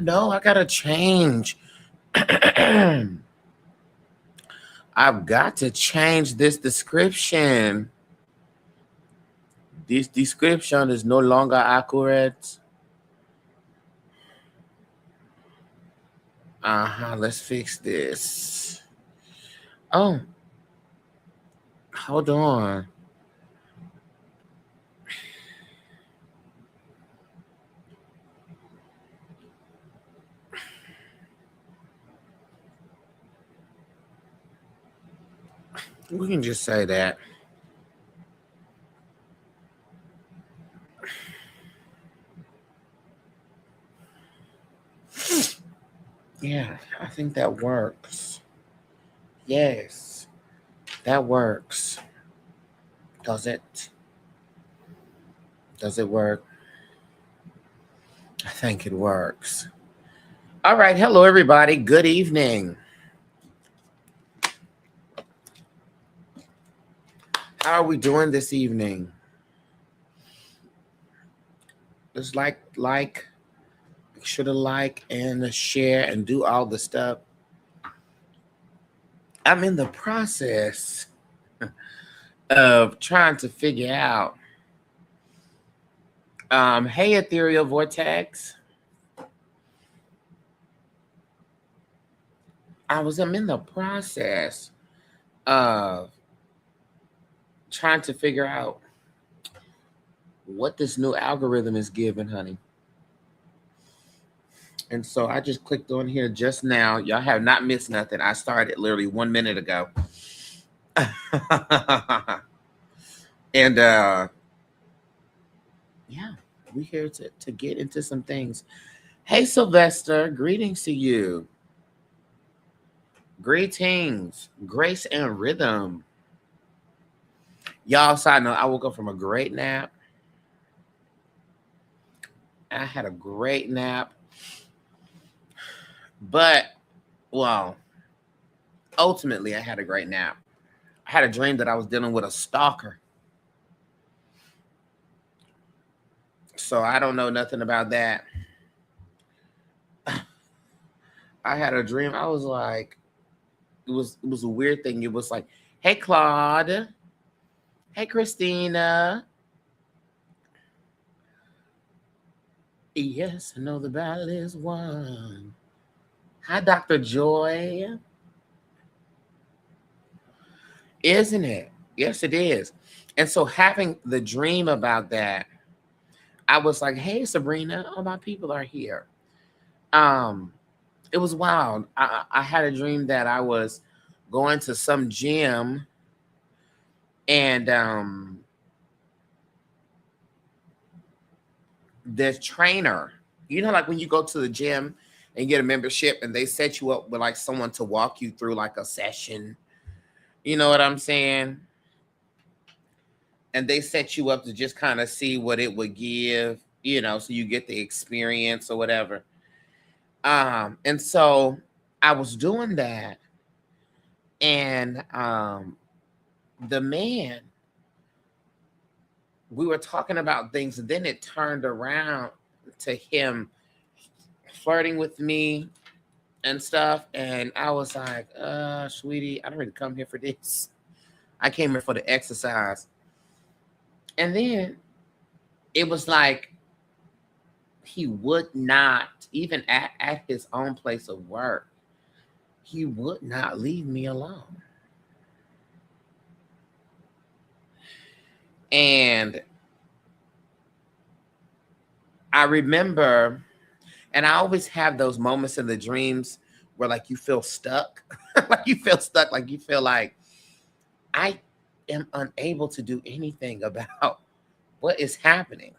know. I gotta change. I've got to change this description. This description is no longer accurate. Let's fix this. Oh, hold on. We can just say that. Yeah, I think that works. Yes, that works. Does it? Does it work? I think it works. All right. Hello, everybody. Good evening. How are we doing this evening? Just make sure to like and share and do all the stuff. I'm in the process of trying to figure out. Hey, Ethereal Vortex. I'm in the process of trying to figure out what this new algorithm is giving, honey. And so I just clicked on here just now. Y'all have not missed nothing. I started literally 1 minute ago. And yeah, we're here to get into some things. Hey, Sylvester, greetings to you. Greetings, grace and rhythm. Y'all, side note, I woke up from a great nap. I had a great nap. But, well, ultimately, I had a great nap. I had a dream that I was dealing with a stalker. So I don't know nothing about that. I had a dream. I was like, it was a weird thing. It was like, hey, Claude. Hey, Christina. Yes, I know the battle is won. Hi, Dr. Joy. Isn't it? Yes, it is. And so having the dream about that, I was like, hey, Sabrina, all my people are here. It was wild. I had a dream that I was going to some gym and the trainer, you know, like when you go to the gym and get a membership and they set you up with like someone to walk you through like a session. You know what I'm saying? And they set you up to just kind of see what it would give, you know, so you get the experience or whatever. And so I was doing that, and the man, we were talking about things, and then it turned around to him flirting with me and stuff. And I was like, sweetie, I don't really come here for this. I came here for the exercise. And then it was like he would not, even at his own place of work, he would not leave me alone. And I remember, and I always have those moments in the dreams where like you feel stuck, like you feel stuck, like you feel like I am unable to do anything about what is happening.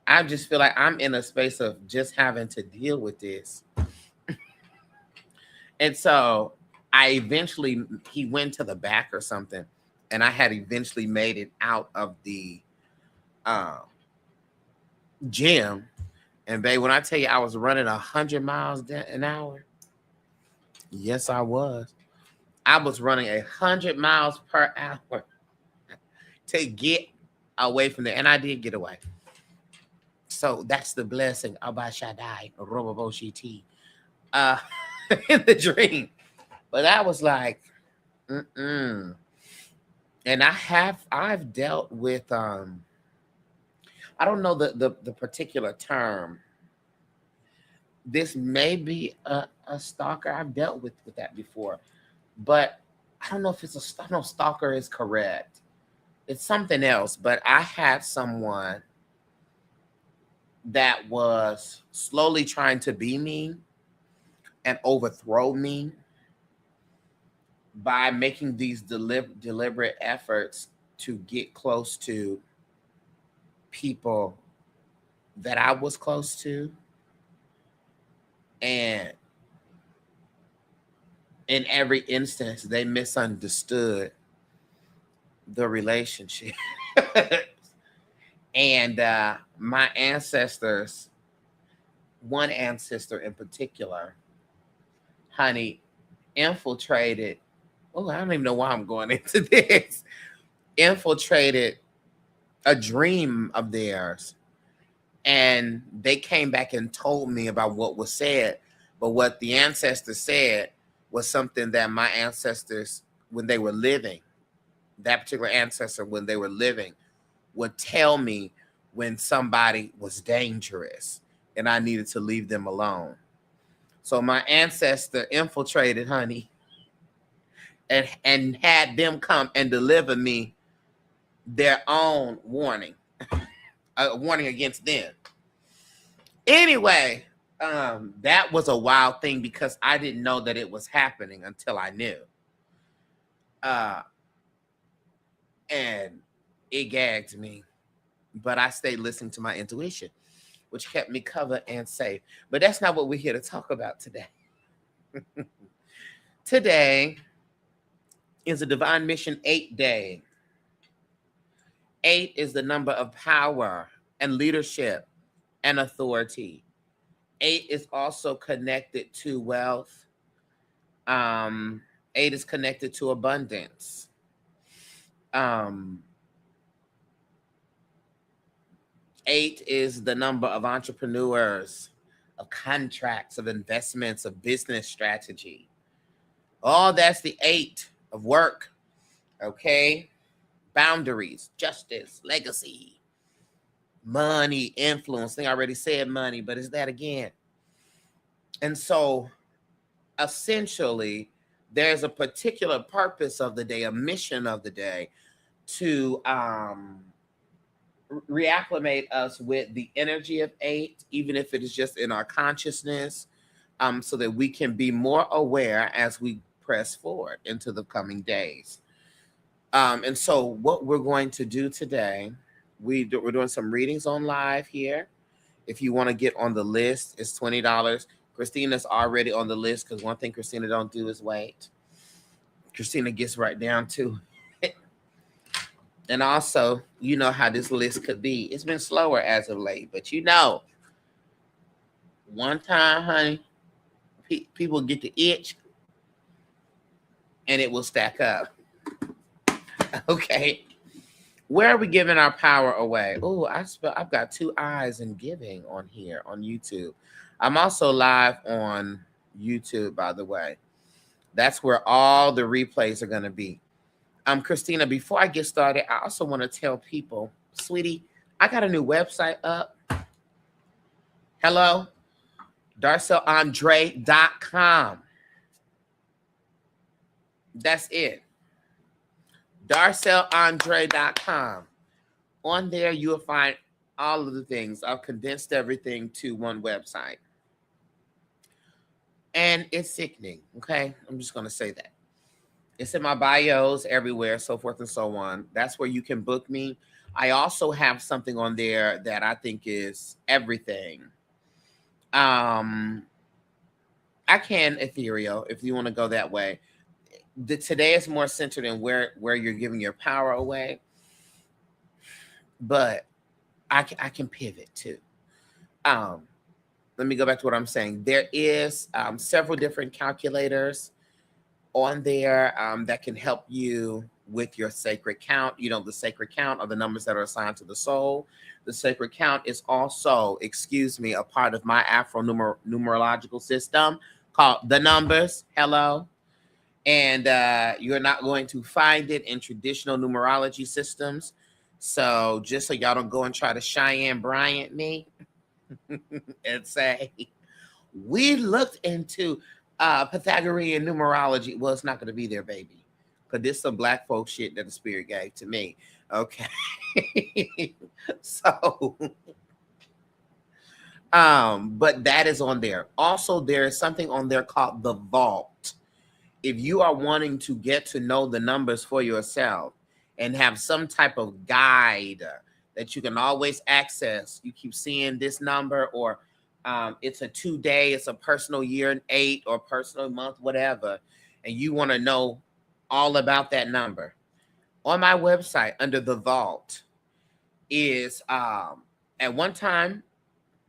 I just feel like I'm in a space of just having to deal with this. And so he went to the back or something, and I had eventually made it out of the uh, gym. And babe, when I tell you I was running 100 miles an hour, yes, I was. I was running 100 miles per hour to get away from there. And I did get away. So that's the blessing. Abba Shaddai, Roboboshiti, uh, in the dream. But I was like, mm-mm. And I've dealt with I don't know the particular term. This may be a stalker. I've dealt with that before, but I don't know if I don't know if stalker is correct. It's something else. But I had someone that was slowly trying to be me and overthrow me by making these deliberate efforts to get close to people that I was close to. And in every instance, they misunderstood the relationship. And my ancestors, one ancestor in particular, honey, infiltrated. Oh, I don't even know why I'm going into this. Infiltrated a dream of theirs. And they came back and told me about what was said. But what the ancestors said was something that my ancestors, when they were living, that particular ancestor, when they were living, would tell me when somebody was dangerous and I needed to leave them alone. So my ancestor infiltrated, honey, and had them come and deliver me their own warning, a warning against them. Anyway, that was a wild thing because I didn't know that it was happening until I knew. Uh, and it gagged me, but I stayed listening to my intuition, which kept me covered and safe. But that's not what we're here to talk about today. Today is a Divine Mission 8 day. 8 is the number of power and leadership and authority. 8 is also connected to wealth. 8 is connected to abundance. Um, 8 is the number of entrepreneurs, of contracts, of investments, of business strategy. All that's the 8 of work. Okay. Boundaries, justice, legacy, money, influence. I think I already said money, but it's that again. And so essentially, there's a particular purpose of the day, a mission of the day to reacclimate us with the energy of 8, even if it is just in our consciousness, so that we can be more aware as we press forward into the coming days. And so what we're going to do today, we're doing some readings on live here. If you want to get on the list, it's $20. Christina's already on the list because one thing Christina don't do is wait. Christina gets right down to it. And also, you know how this list could be. It's been slower as of late, but you know, one time, honey, people get the itch and it will stack up. Okay. Where are we giving our power away? Oh, I've got 2 eyes in giving on here on YouTube. I'm also live on YouTube, by the way. That's where all the replays are going to be. Christina, before I get started, I also want to tell people, sweetie, I got a new website up. Hello, DarcelAndre.com. That's it. DarcelAndre.com. On there, you will find all of the things. I've condensed everything to one website. And it's sickening, okay? I'm just going to say that. It's in my bios everywhere, so forth and so on. That's where you can book me. I also have something on there that I think is everything. I can ethereal if you want to go that way. Today is more centered in where you're giving your power away. But I can pivot too. Let me go back to what I'm saying. There is several different calculators on there that can help you with your sacred count. You know, the sacred count are the numbers that are assigned to the soul. The sacred count is also, a part of my Afro numerological system called the numbers. Hello. And you're not going to find it in traditional numerology systems. So just so y'all don't go and try to Cheyenne Bryant me and say, we looked into Pythagorean numerology. Well, it's not going to be there, baby. Because this is some black folk shit that the spirit gave to me. Okay. So, but that is on there. Also, there is something on there called the vault. If you are wanting to get to know the numbers for yourself and have some type of guide that you can always access, you keep seeing this number, or it's a 2-day, it's a personal year and 8, or personal month, whatever, and you want to know all about that number. On my website, under the vault, is at one time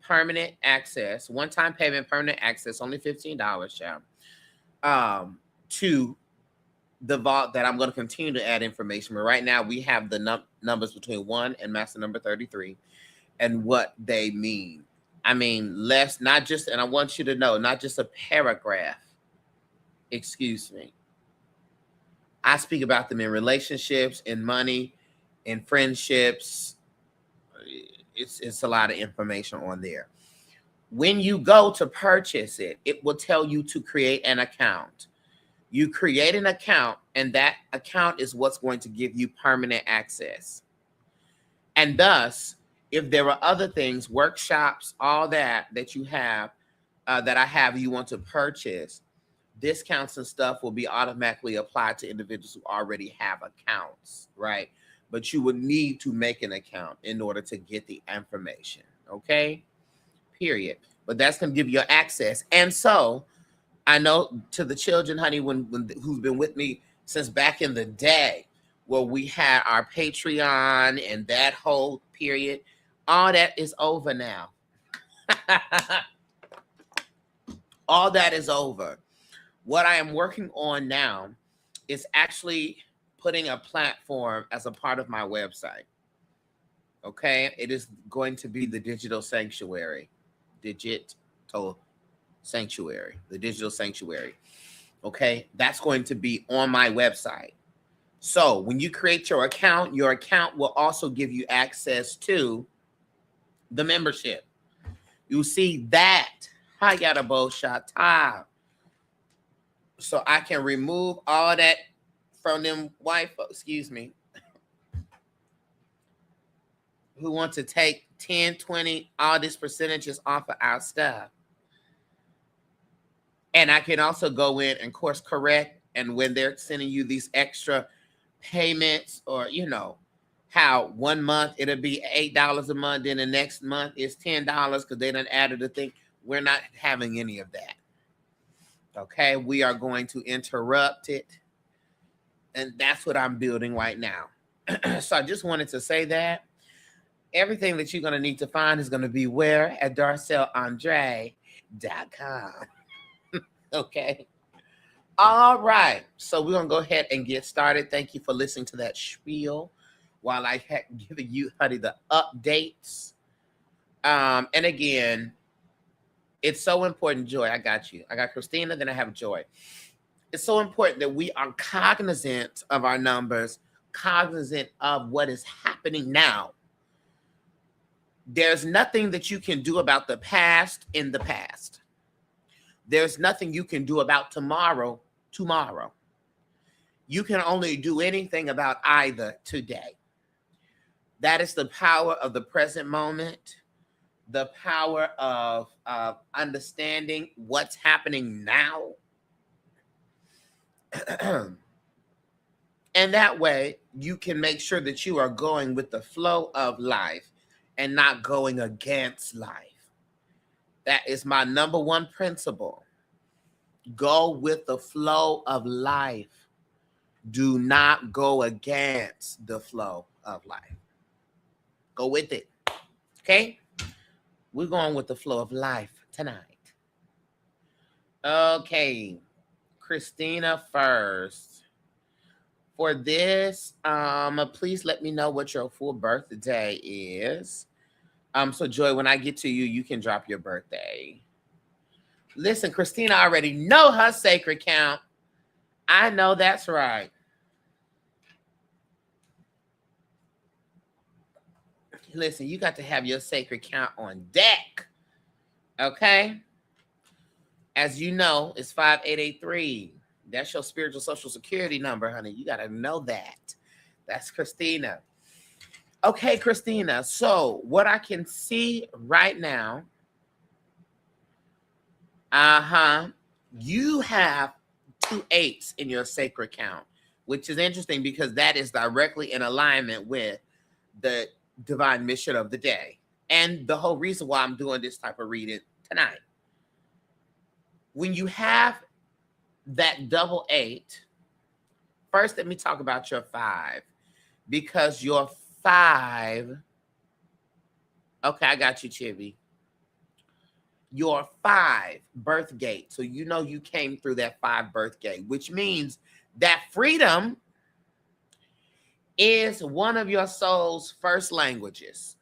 permanent access, one-time payment, permanent access, only $15, child, to the vault that I'm going to continue to add information. But right now we have the numbers between 1 and master number 33 and what they mean. I mean, not just, and I want you to know, not just a paragraph. Excuse me. I speak about them in relationships, in money, in friendships. It's a lot of information on there. When you go to purchase it, it will tell you to create an account. You create an account, and that account is what's going to give you permanent access. And thus, if there are other things, workshops, all that you have, that I have, you want to purchase, discounts and stuff will be automatically applied to individuals who already have accounts, right? But you would need to make an account in order to get the information, okay? Period. But that's going to give you access. And so, I know to the children, honey, who's been with me since back in the day, where we had our Patreon and that whole period, all that is over now. All that is over. What I am working on now is actually putting a platform as a part of my website. Okay? It is going to be the digital sanctuary. The digital sanctuary. Okay? That's going to be on my website. So when you create your account will also give you access to the membership. You see that. I got a bow shot time. So I can remove all that from them white folks, excuse me, who want to take 10, 20, all these percentages off of our stuff. And I can also go in and course correct. And when they're sending you these extra payments, or, you know, how 1 month it'll be $8 a month, then the next month is $10 because they done added a thing. We're not having any of that. Okay, we are going to interrupt it. And that's what I'm building right now. So I just wanted to say that. Everything that you're going to need to find is going to be where? At DarcelleAndre.com. Okay. All right. So we're going to go ahead and get started. Thank you for listening to that spiel while I had given you, honey, the updates. And again, it's so important, Joy. I got you. I got Christina, then I have Joy. It's so important that we are cognizant of our numbers, cognizant of what is happening now. There's nothing that you can do about the past in the past. There's nothing you can do about tomorrow. You can only do anything about either today. That is the power of the present moment, the power of understanding what's happening now. And that way, you can make sure that you are going with the flow of life and not going against life. That is my number one principle. Go with the flow of life. Do not go against the flow of life. Go with it. Okay? We're going with the flow of life tonight. Okay. Christina first. for this, please let me know what your full birthday is. So Joy, when I get to you, you can drop your birthday. Listen, Christina already know her sacred count. I know that's right. Listen, you got to have your sacred count on deck. Okay? As you know, it's 5883. That's your spiritual social security number, honey. You got to know that. That's Christina. Okay, Christina. So what I can see right now, you have 2 8s in your sacred count, which is interesting because that is directly in alignment with the divine mission of the day and the whole reason why I'm doing this type of reading tonight. When you have that double 8, first let me talk about your 5, because your 5, okay, I got you, Chibi. Your 5 birth gate. So you know you came through that 5 birth gate, which means that freedom is one of your soul's first languages.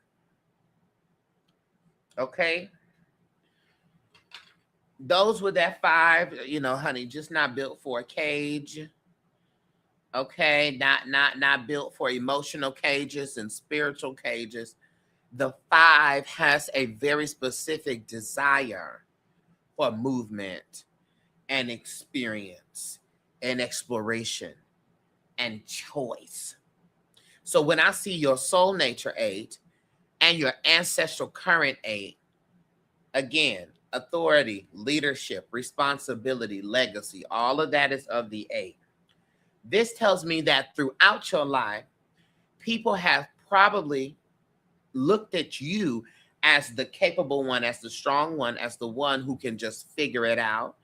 Okay? Those with that 5, you know, honey, just not built for a cage. Okay? Not built for emotional cages and spiritual cages. The 5 has a very specific desire for movement and experience and exploration and choice. So when I see your soul nature 8 and your ancestral current 8, again, authority, leadership, responsibility, legacy, all of that is of the 8. This tells me that throughout your life, people have probably looked at you as the capable one, as the strong one, as the one who can just figure it out,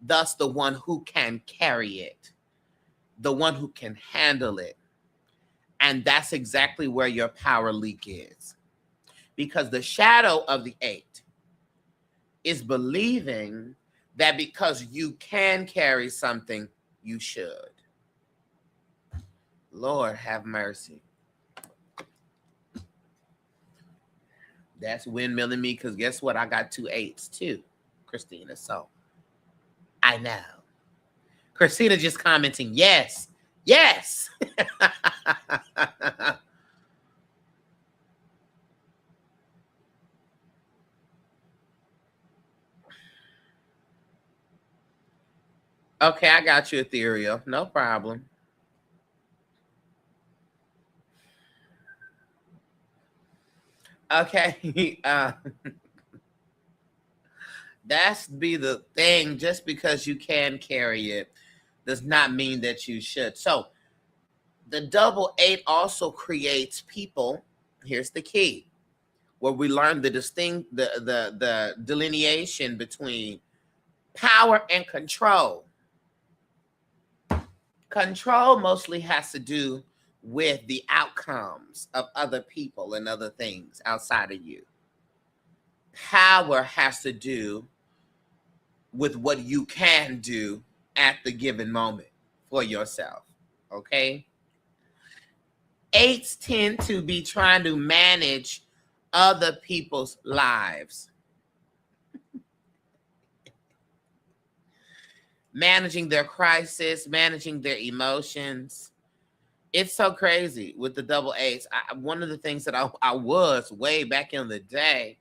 thus the one who can carry it, the one who can handle it. And that's exactly where your power leak is. Because the shadow of the 8 is believing that because you can carry something, you should. Lord have mercy. That's windmilling me, because guess what? I got 2 8s too, Christina. So I know. Christina just commenting, yes, yes. Okay, I got you, Ethereal. No problem. Okay. That's be the thing. Just because you can carry it does not mean that you should. So the double 8 also creates people. Here's the key, where we learn the delineation between power and control. Control mostly has to do with the outcomes of other people and other things outside of you. Power has to do with what you can do at the given moment for yourself. Okay? 8s tend to be trying to manage other people's lives. Managing their crisis, managing their emotions. It's so crazy with the double 8s. One of the things that I was way back in the day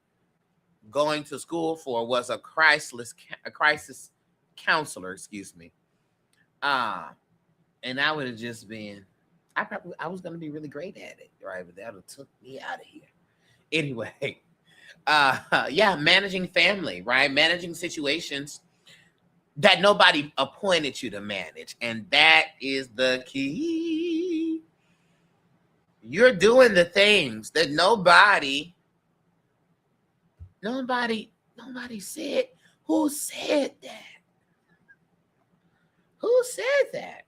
going to school for was a crisis counselor, excuse me. And I would have just been, I was going to be really great at it, right? But that would have took me out of here. Anyway, yeah, managing family, right? Managing situations that nobody appointed you to manage. And that is the key. You're doing the things that nobody said. Who said that? Who said that?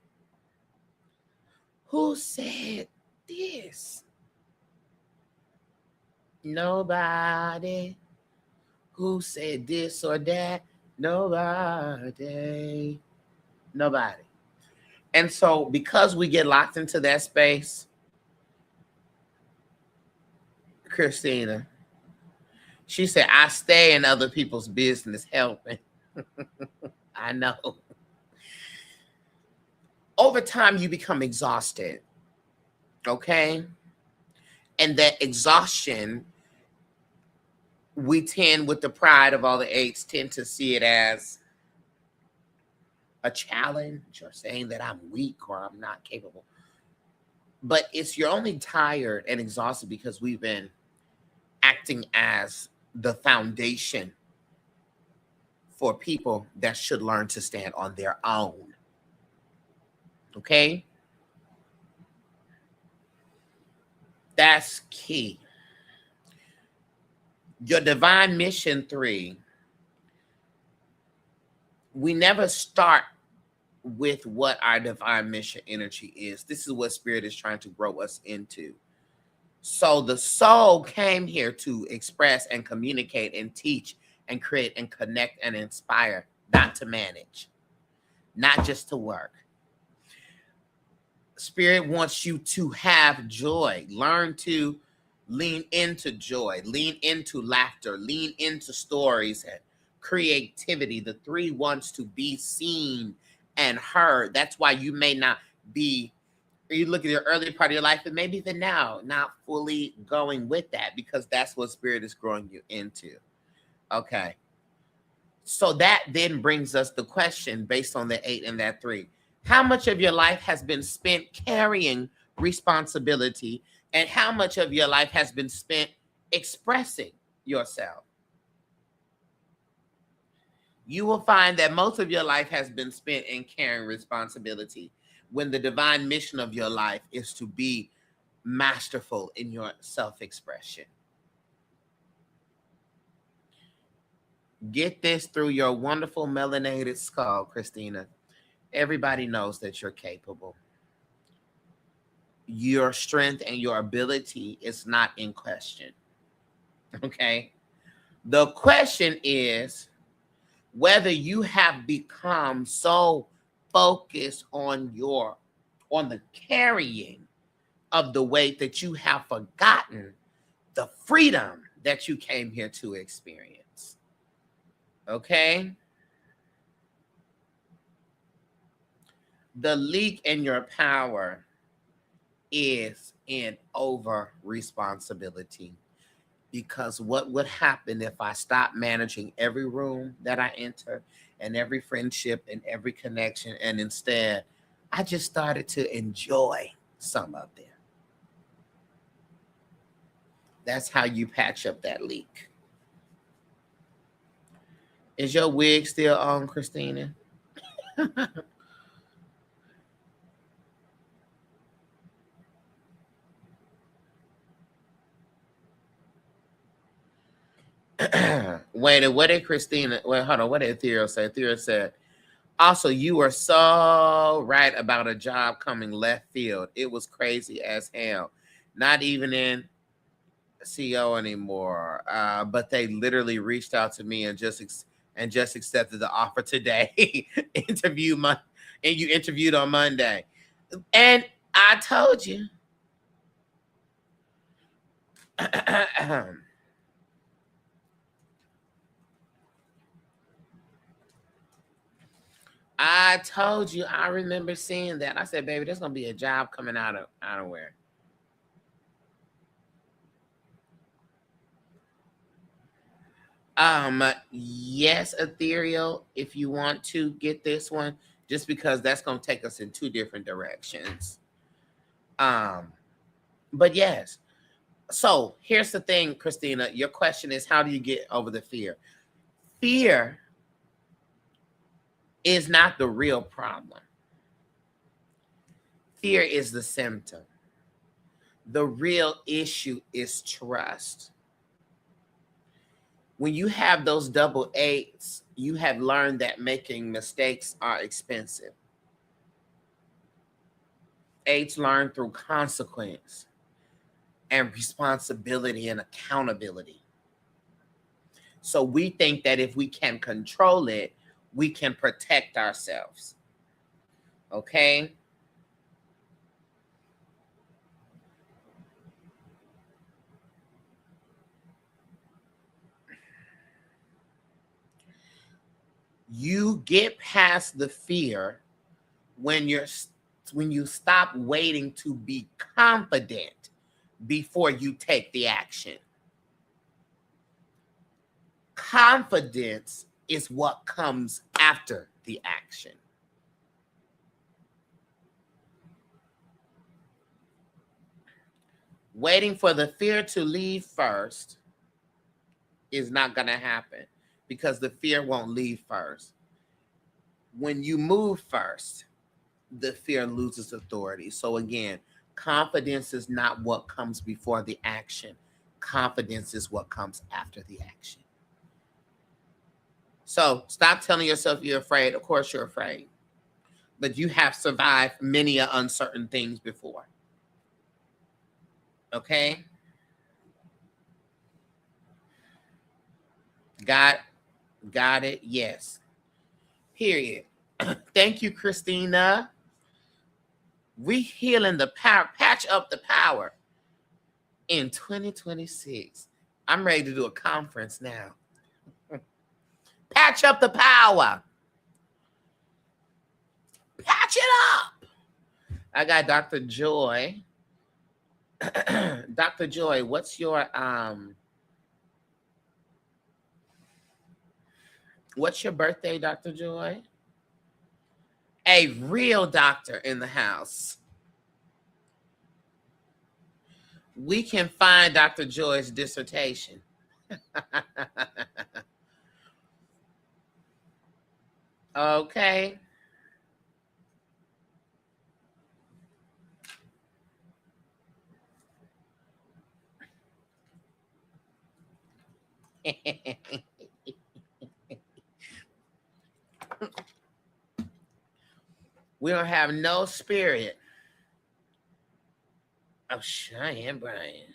Who said this? Nobody. Who said this or that? Nobody. And so because we get locked into that space, Christina, she said, I stay in other people's business helping. I know. Over time, you become exhausted. Okay. And that exhaustion, we tend, with the pride of all the eights, tend to see it as a challenge or saying that I'm weak or I'm not capable. But you're only tired and exhausted because we've been acting as the foundation for people that should learn to stand on their own. Okay? That's key. Your divine mission 3, we never start with what our divine mission energy is. This is what Spirit is trying to grow us into. So the soul came here to express and communicate and teach and create and connect and inspire, not to manage, not just to work. Spirit wants you to have joy. Learn to lean into joy, lean into laughter, lean into stories and creativity. The 3 wants to be seen and heard. That's why you may not be, you look at your early part of your life and maybe even now, not fully going with that, because that's what Spirit is growing you into. Okay. So that then brings us the question based on the 8 and that 3. How much of your life has been spent carrying responsibility, and how much of your life has been spent expressing yourself? You will find that most of your life has been spent in carrying responsibility, when the divine mission of your life is to be masterful in your self-expression. Get this through your wonderful melanated skull, Christina. Everybody knows that you're capable. Your strength and your ability is not in question. Okay? The question is whether you have become so focused on the carrying of the weight that you have forgotten the freedom that you came here to experience. Okay? The leak in your power is in over responsibility. Because what would happen if I stopped managing every room that I enter and every friendship and every connection, and instead I just started to enjoy some of them? That's how you patch up that leak. Is your wig still on, Christina? Wait, what did Christina? Wait, hold on. What did Ethereal say? Ethereal said, also, you were so right about a job coming left field. It was crazy as hell. Not even in CEO anymore. But they literally reached out to me and just accepted the offer today. And you interviewed on Monday. And I told you. I told you, I remember seeing that. I said, baby, there's gonna be a job coming out of where? Yes, Ethereal, if you want to get this one, just because that's gonna take us in 2 different directions. But yes. So here's the thing, Christina. Your question is, how do you get over the fear? Fear is not the real problem. Fear is the symptom. The real issue is trust. When you have those double 8s, you have learned that making mistakes are expensive. 8s learn through consequence and responsibility and accountability. So we think that if we can control it, we can protect ourselves. Okay? You get past the fear when you stop waiting to be confident before you take the action. Confidence is what comes after the action. Waiting for the fear to leave first is not going to happen because the fear won't leave first. When you move first, the fear loses authority. So again, confidence is not what comes before the action. Confidence is what comes after the action. So stop telling yourself you're afraid. Of course you're afraid. But you have survived many uncertain things before. Okay? Got it? Yes. Period. Thank you, Christina. We healing the power, patch up the power in 2026. I'm ready to do a conference now. Patch up the power. Patch it up. I got Dr. Joy. Dr. Joy, what's your birthday, Dr. Joy? A real doctor in the house. We can find Dr. Joy's dissertation. Okay. We don't have no spirit of Cheyenne Brian.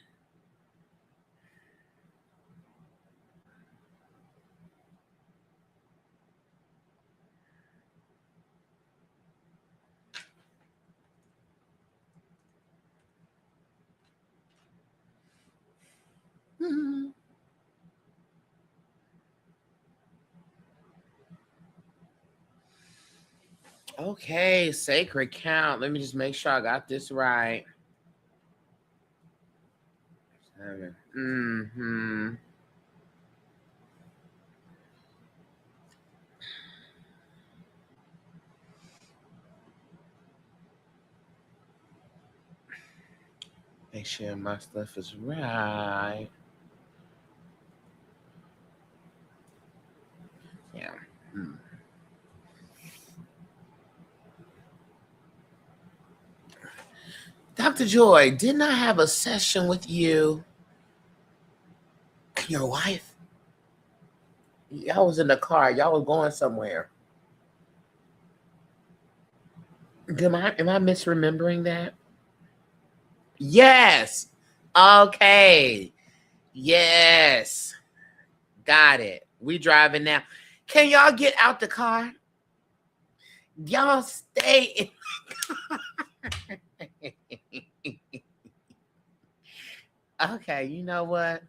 Okay, sacred count. Let me just make sure I got this right. 7. Mm-hmm. Make sure my stuff is right. Yeah. Dr. Joy, didn't I have a session with you and your wife? Y'all was in the car. Y'all was going somewhere. Am I misremembering that? Yes. Okay. Yes. Got it. We driving now. Can y'all get out the car? Y'all stay in the car. Okay, you know what?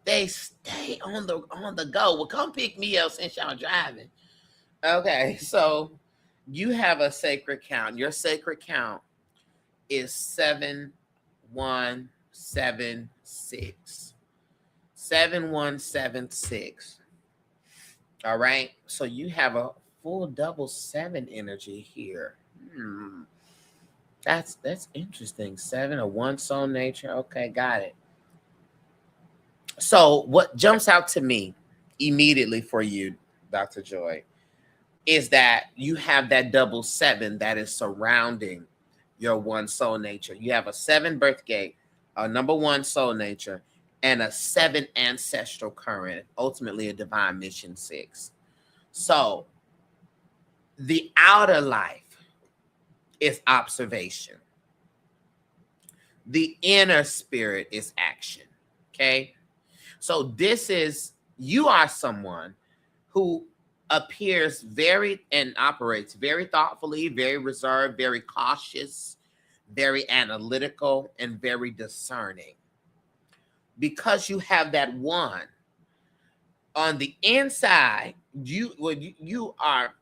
They stay on the go. Well, come pick me up since y'all driving. Okay, so you have a sacred count. Your sacred count is 7176. 7176. All right. So you have a full double 7 energy here. That's interesting. 7, a 1 soul nature. Okay, got it. So what jumps out to me immediately for you, Dr. Joy, is that you have that double 7 that is surrounding your 1 soul nature. You have a 7 birth gate, a number 1 soul nature, and a 7 ancestral current, ultimately a divine mission 6. So the outer life is observation. The inner spirit is action. Okay. So you are someone who appears very and operates very thoughtfully, very reserved, very cautious, very analytical, and very discerning. because you have that one on the inside, you are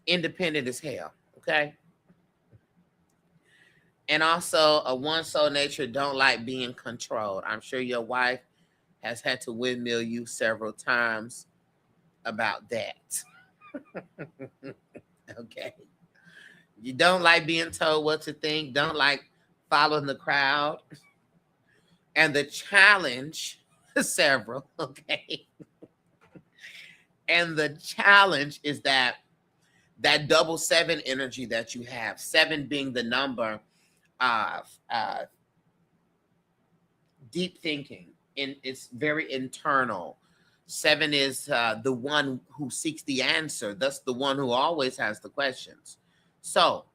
independent as hell. Okay. And also a one soul nature don't like being controlled. I'm sure your wife has had to windmill you several times about that. Okay. You don't like being told what to think, don't like following the crowd. And the challenge, several, okay. And the challenge is that double seven energy that you have, seven being the number of deep thinking, and it's very internal. Seven is the one who seeks the answer. That's the one who always has the questions. So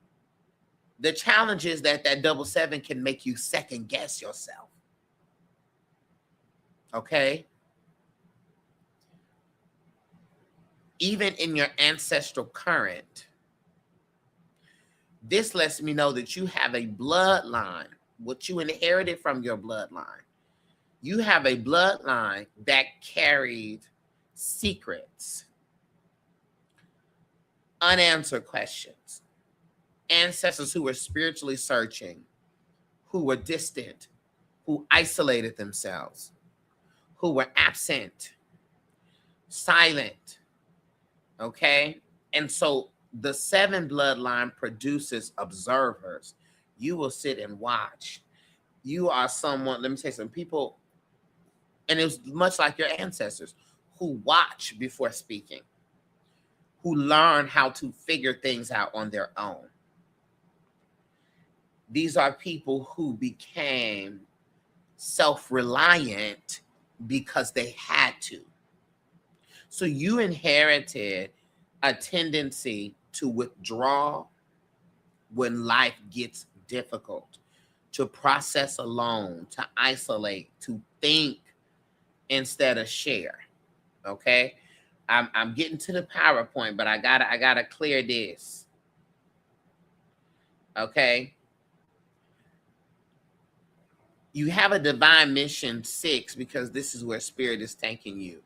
the challenge is that double seven can make you second guess yourself. Okay. Even in your ancestral current, this lets me know that you have a bloodline, what you inherited from your bloodline. You have a bloodline that carried secrets, unanswered questions, ancestors who were spiritually searching, who were distant, who isolated themselves, who were absent, silent. Okay. And so the seven bloodline produces observers. You will sit and watch. You are someone, let me say some people, and it was much like your ancestors who watch before speaking, who learn how to figure things out on their own. These are people who became self-reliant because they had to. So you inherited a tendency to withdraw when life gets difficult, to process alone, to isolate, to think instead of share. Okay. I'm getting to the PowerPoint, but I gotta clear this. Okay. You have a divine mission 6 because this is where spirit is taking you.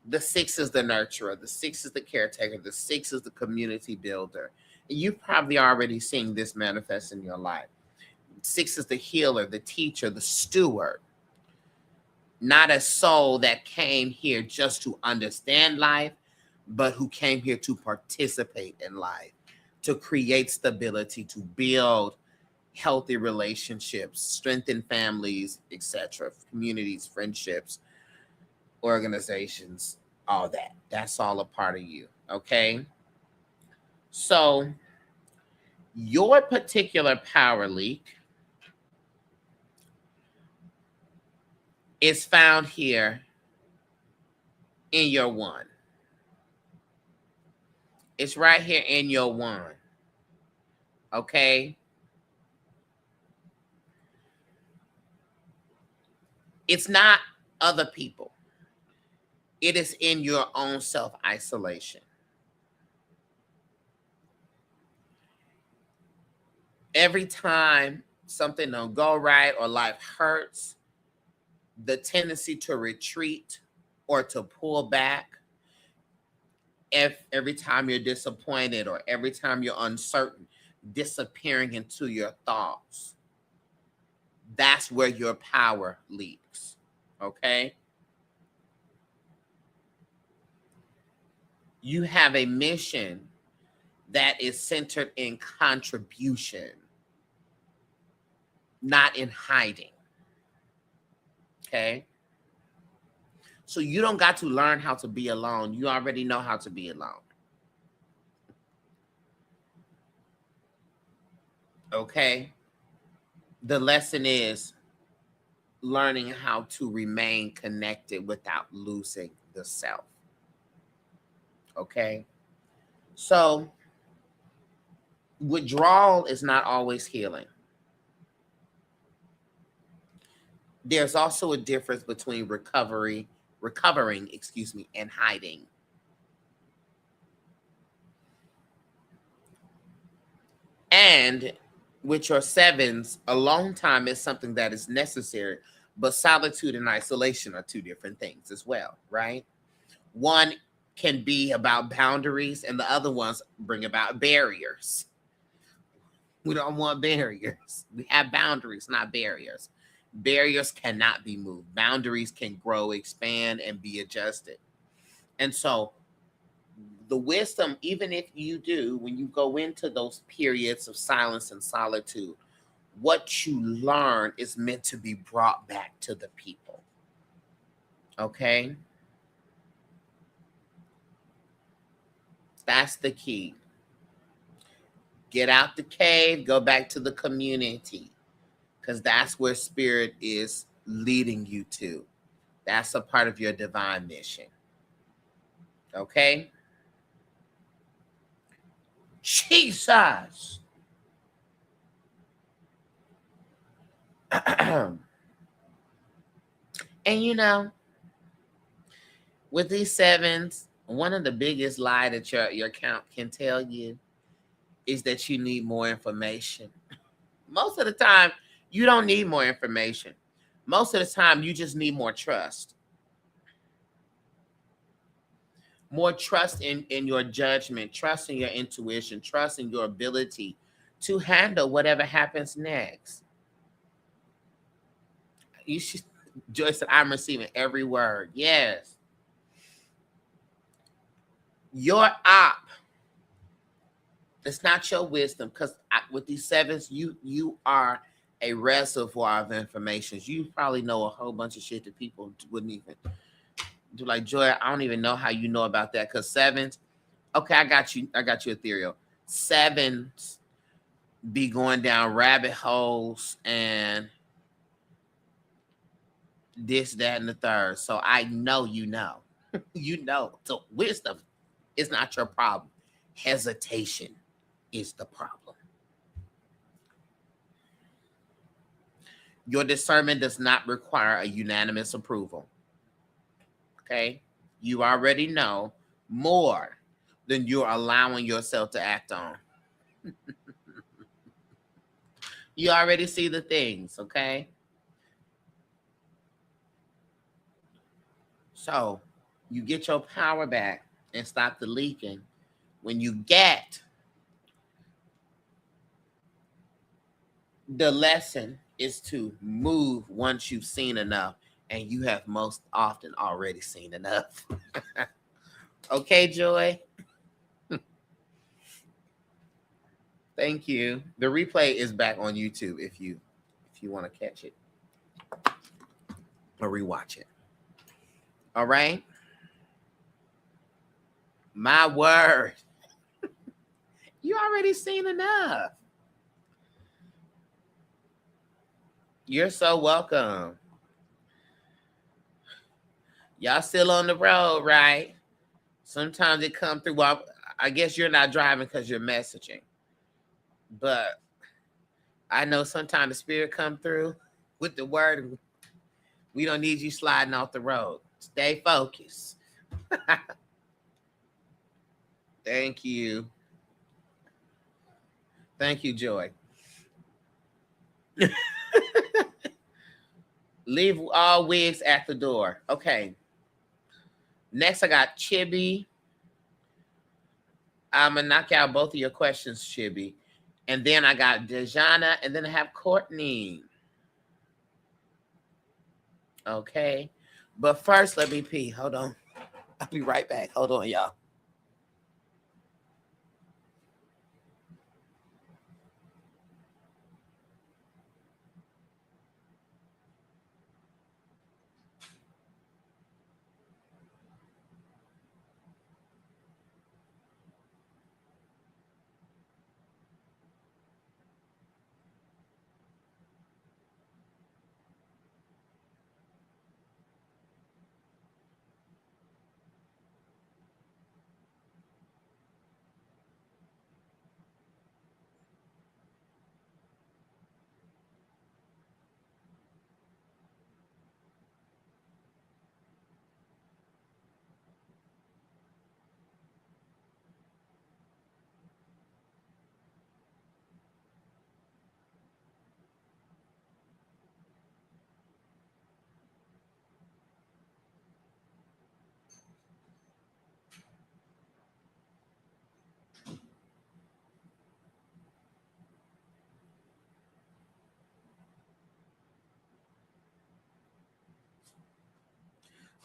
The 6 is the nurturer, the 6 is the caretaker, the 6 is the community builder. And you've probably already seen this manifest in your life. 6 is the healer, the teacher, the steward. Not a soul that came here just to understand life, but who came here to participate in life, to create stability, to build healthy relationships, strengthen families, etc., communities, friendships, organizations, all that. That's all a part of you. Okay. So your particular power leak is found here in your one. It's right here in your one. Okay. It's not other people. It is in your own self-isolation. Every time something don't go right or life hurts, the tendency to retreat or to pull back, if every time you're disappointed or every time you're uncertain, disappearing into your thoughts, that's where your power leaks. Okay. You have a mission that is centered in contribution, not in hiding. Okay. So you don't got to learn how to be alone. You already know how to be alone. Okay. The lesson is learning how to remain connected without losing the self. Okay. So withdrawal is not always healing. There's also a difference between recovering, and hiding. And with your sevens, alone time is something that is necessary, But solitude and isolation are two different things as well, right? One can be about boundaries, and the other ones bring about barriers. We don't want barriers. We have boundaries, not barriers. Barriers cannot be moved. Boundaries can grow, expand, and be adjusted. And so, the wisdom, even if you do, when you go into those periods of silence and solitude, what you learn is meant to be brought back to the people. Okay? That's the key. Get out the cave, go back to the community, because that's where spirit is leading you to. That's a part of your divine mission. Okay? Jesus. And you know, with these sevens, one of the biggest lie that your account can tell you is that you need more information. Most of the time, you don't need more information. Most of the time, you just need more trust. More trust in your judgment, trust in your intuition, trust in your ability to handle whatever happens next. You should, Joyce said, I'm receiving every word. Yes. Your op, it's not your wisdom, because with these sevens, you are a reservoir of information. You probably know a whole bunch of shit that people wouldn't even do. Like, Joy, I don't even know how you know about that, because sevens, okay, I got you ethereal. Sevens be going down rabbit holes and this, that, and the third. So I know you know. You know. So wisdom is not your problem. Hesitation is the problem. Your discernment does not require a unanimous approval. Okay? You already know more than you're allowing yourself to act on. You already see the things, okay? So you get your power back and stop the leaking when you get the lesson is to move once you've seen enough, and you have most often already seen enough. Okay, Joy? Thank you. The replay is back on YouTube if you want to catch it or rewatch it. All right? My word. You already seen enough. You're so welcome. Y'all still on the road, right? Sometimes it come through. Well, I guess you're not driving because you're messaging. But I know sometimes the spirit come through with the word. We don't need you sliding off the road. Stay focused. Thank you. Thank you, Joy. Leave all wigs at the door. Okay. Next, I got Chibi. I'm going to knock out both of your questions, Chibi. And then I got Dejana, and then I have Courtney. Okay. But first, let me pee. Hold on. I'll be right back. Hold on, y'all.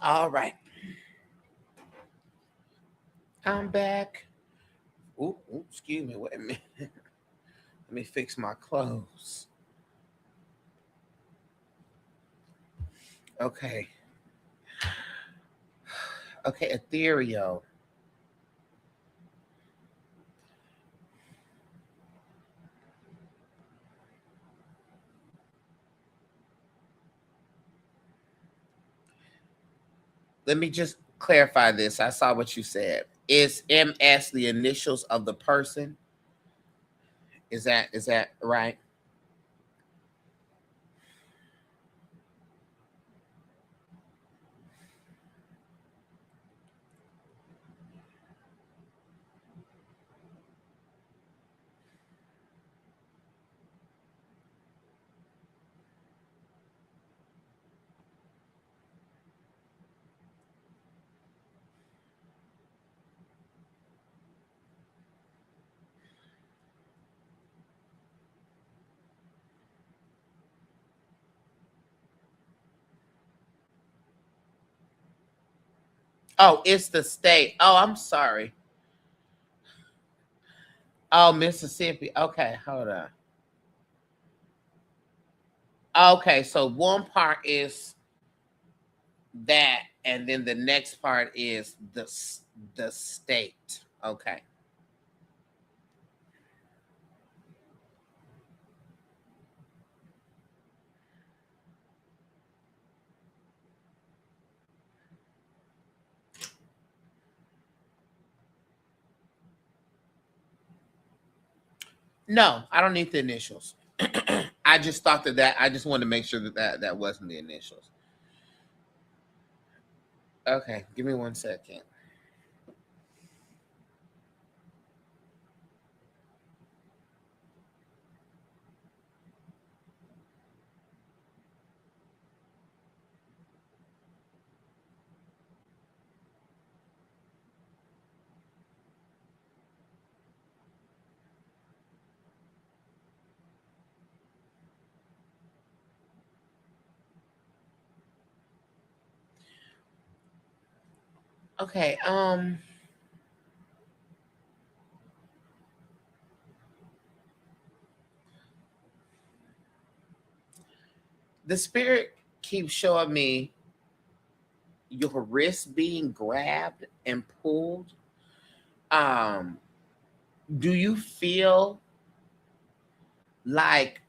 All right. I'm back. Ooh, excuse me. Wait a minute. Let me fix my clothes. Okay. Okay, ethereal. Let me just clarify this. I saw what you said. Is MS the initials of the person? Is that right? Oh, it's the state. Oh, I'm sorry. Oh, Mississippi. Okay, hold on. Okay, so one part is that, and then the next part is the state. Okay. No, I don't need the initials. I just thought that I just wanted to make sure that wasn't the initials. Okay, give me 1 second. Okay, the spirit keeps showing me your wrist being grabbed and pulled. Um, do you feel like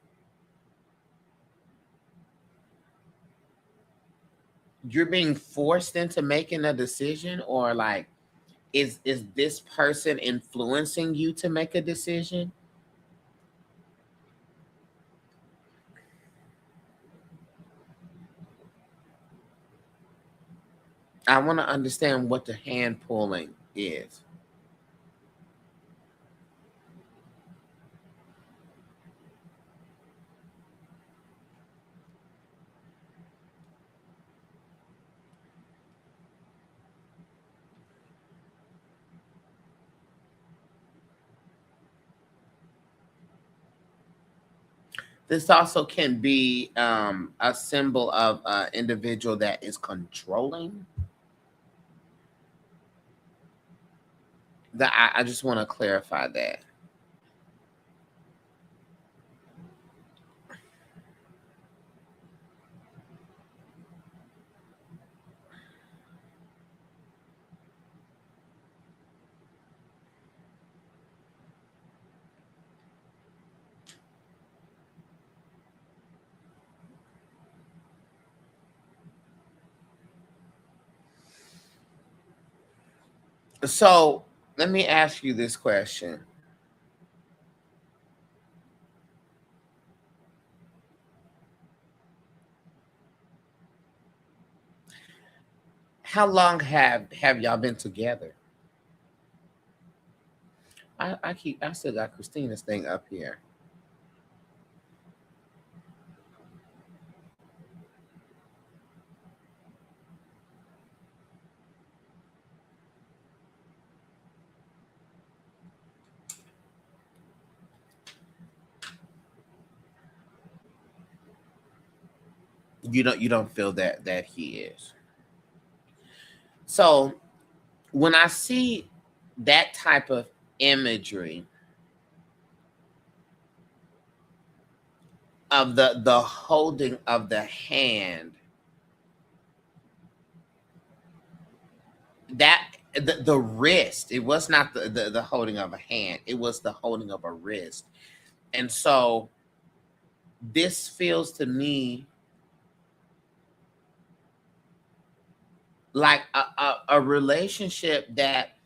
you're being forced into making a decision, or like is this person influencing you to make a decision? I want to understand what the hand pulling is. This also can be a symbol of an individual that is controlling. That I just want to clarify that. So let me ask you this question. How long have y'all been together? I still got Christina's thing up here. You don't feel that he is. So when I see that type of imagery of the holding of the hand, that the wrist, it was not the holding of a hand, it was the holding of a wrist. And so this feels to me like a relationship that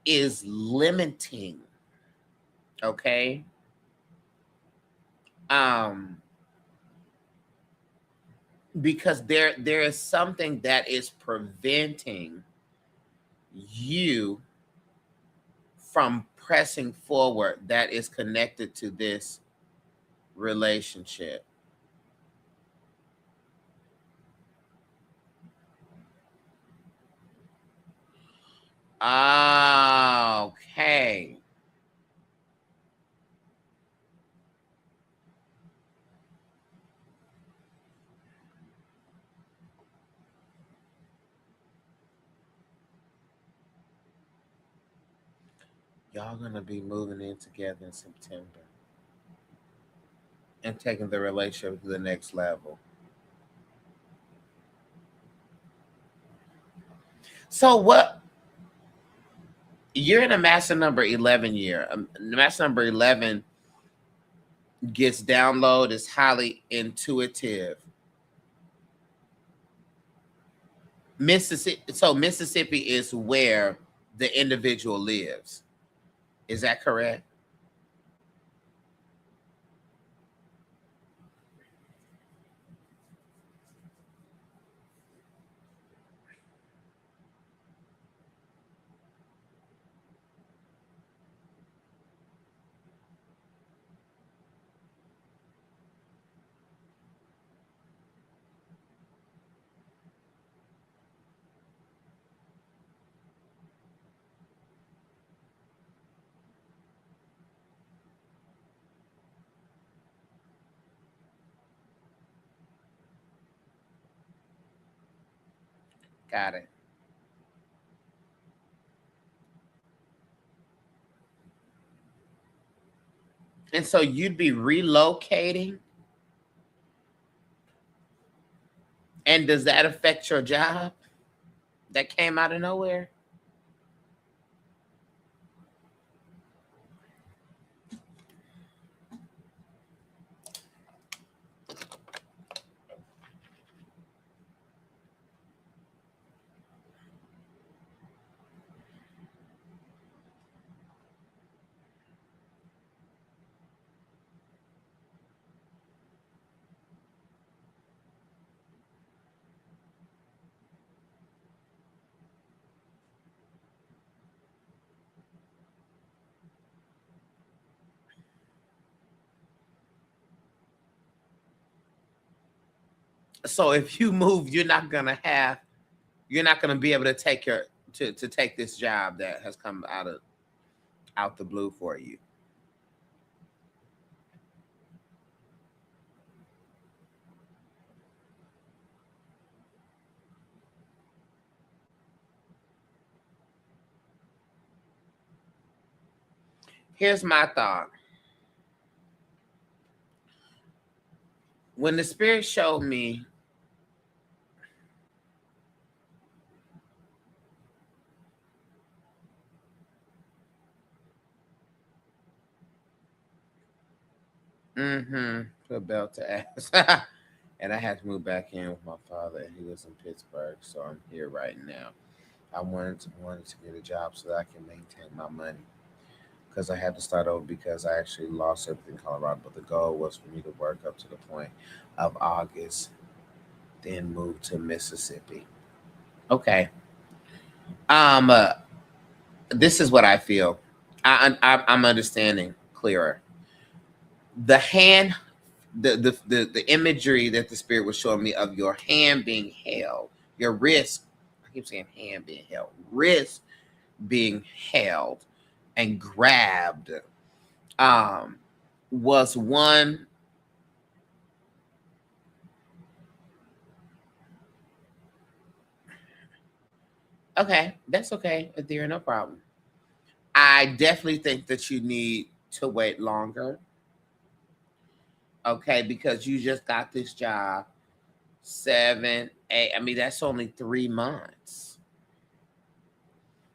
is limiting. Okay. um because there is something that is preventing you from pressing forward, that is connected to this relationship. Okay. Y'all gonna be moving in together in September and taking the relationship to the next level. So what, you're in a master number 11 year. Master number 11 gets download, is highly intuitive. Mississippi, so Mississippi is where the individual lives. Is that correct? Got it. And so you'd be relocating, and does that affect your job that came out of nowhere? So if you move, you're not gonna be able to take your to take this job that has come out the blue for you. Here's my thought. When the spirit showed me, put a belt to ass. And I had to move back in with my father, and he lives in Pittsburgh, so I'm here right now. I wanted to get a job so that I can maintain my money, because I had to start over because I actually lost everything in Colorado. But the goal was for me to work up to the point of August, then move to Mississippi. Okay. Um, uh, this is what I feel. I'm understanding clearer. The hand, the imagery that the spirit was showing me of your hand being held, your wrist. I keep saying hand being held, wrist being held and grabbed. Um, was one Okay, that's okay. There, no problem. I definitely think that you need to wait longer. Okay, because you just got this job 7, 8. I mean, that's only 3 months.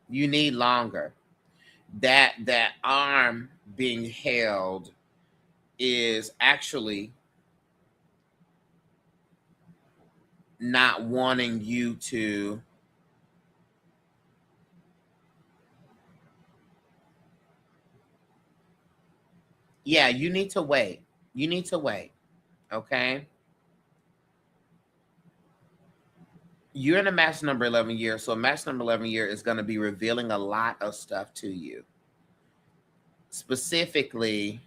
You need longer. That arm being held is actually not wanting you to. Yeah, you need to wait. You need to wait. Okay. You're in a match number 11 year. So, a match number 11 year is going to be revealing a lot of stuff to you. Specifically,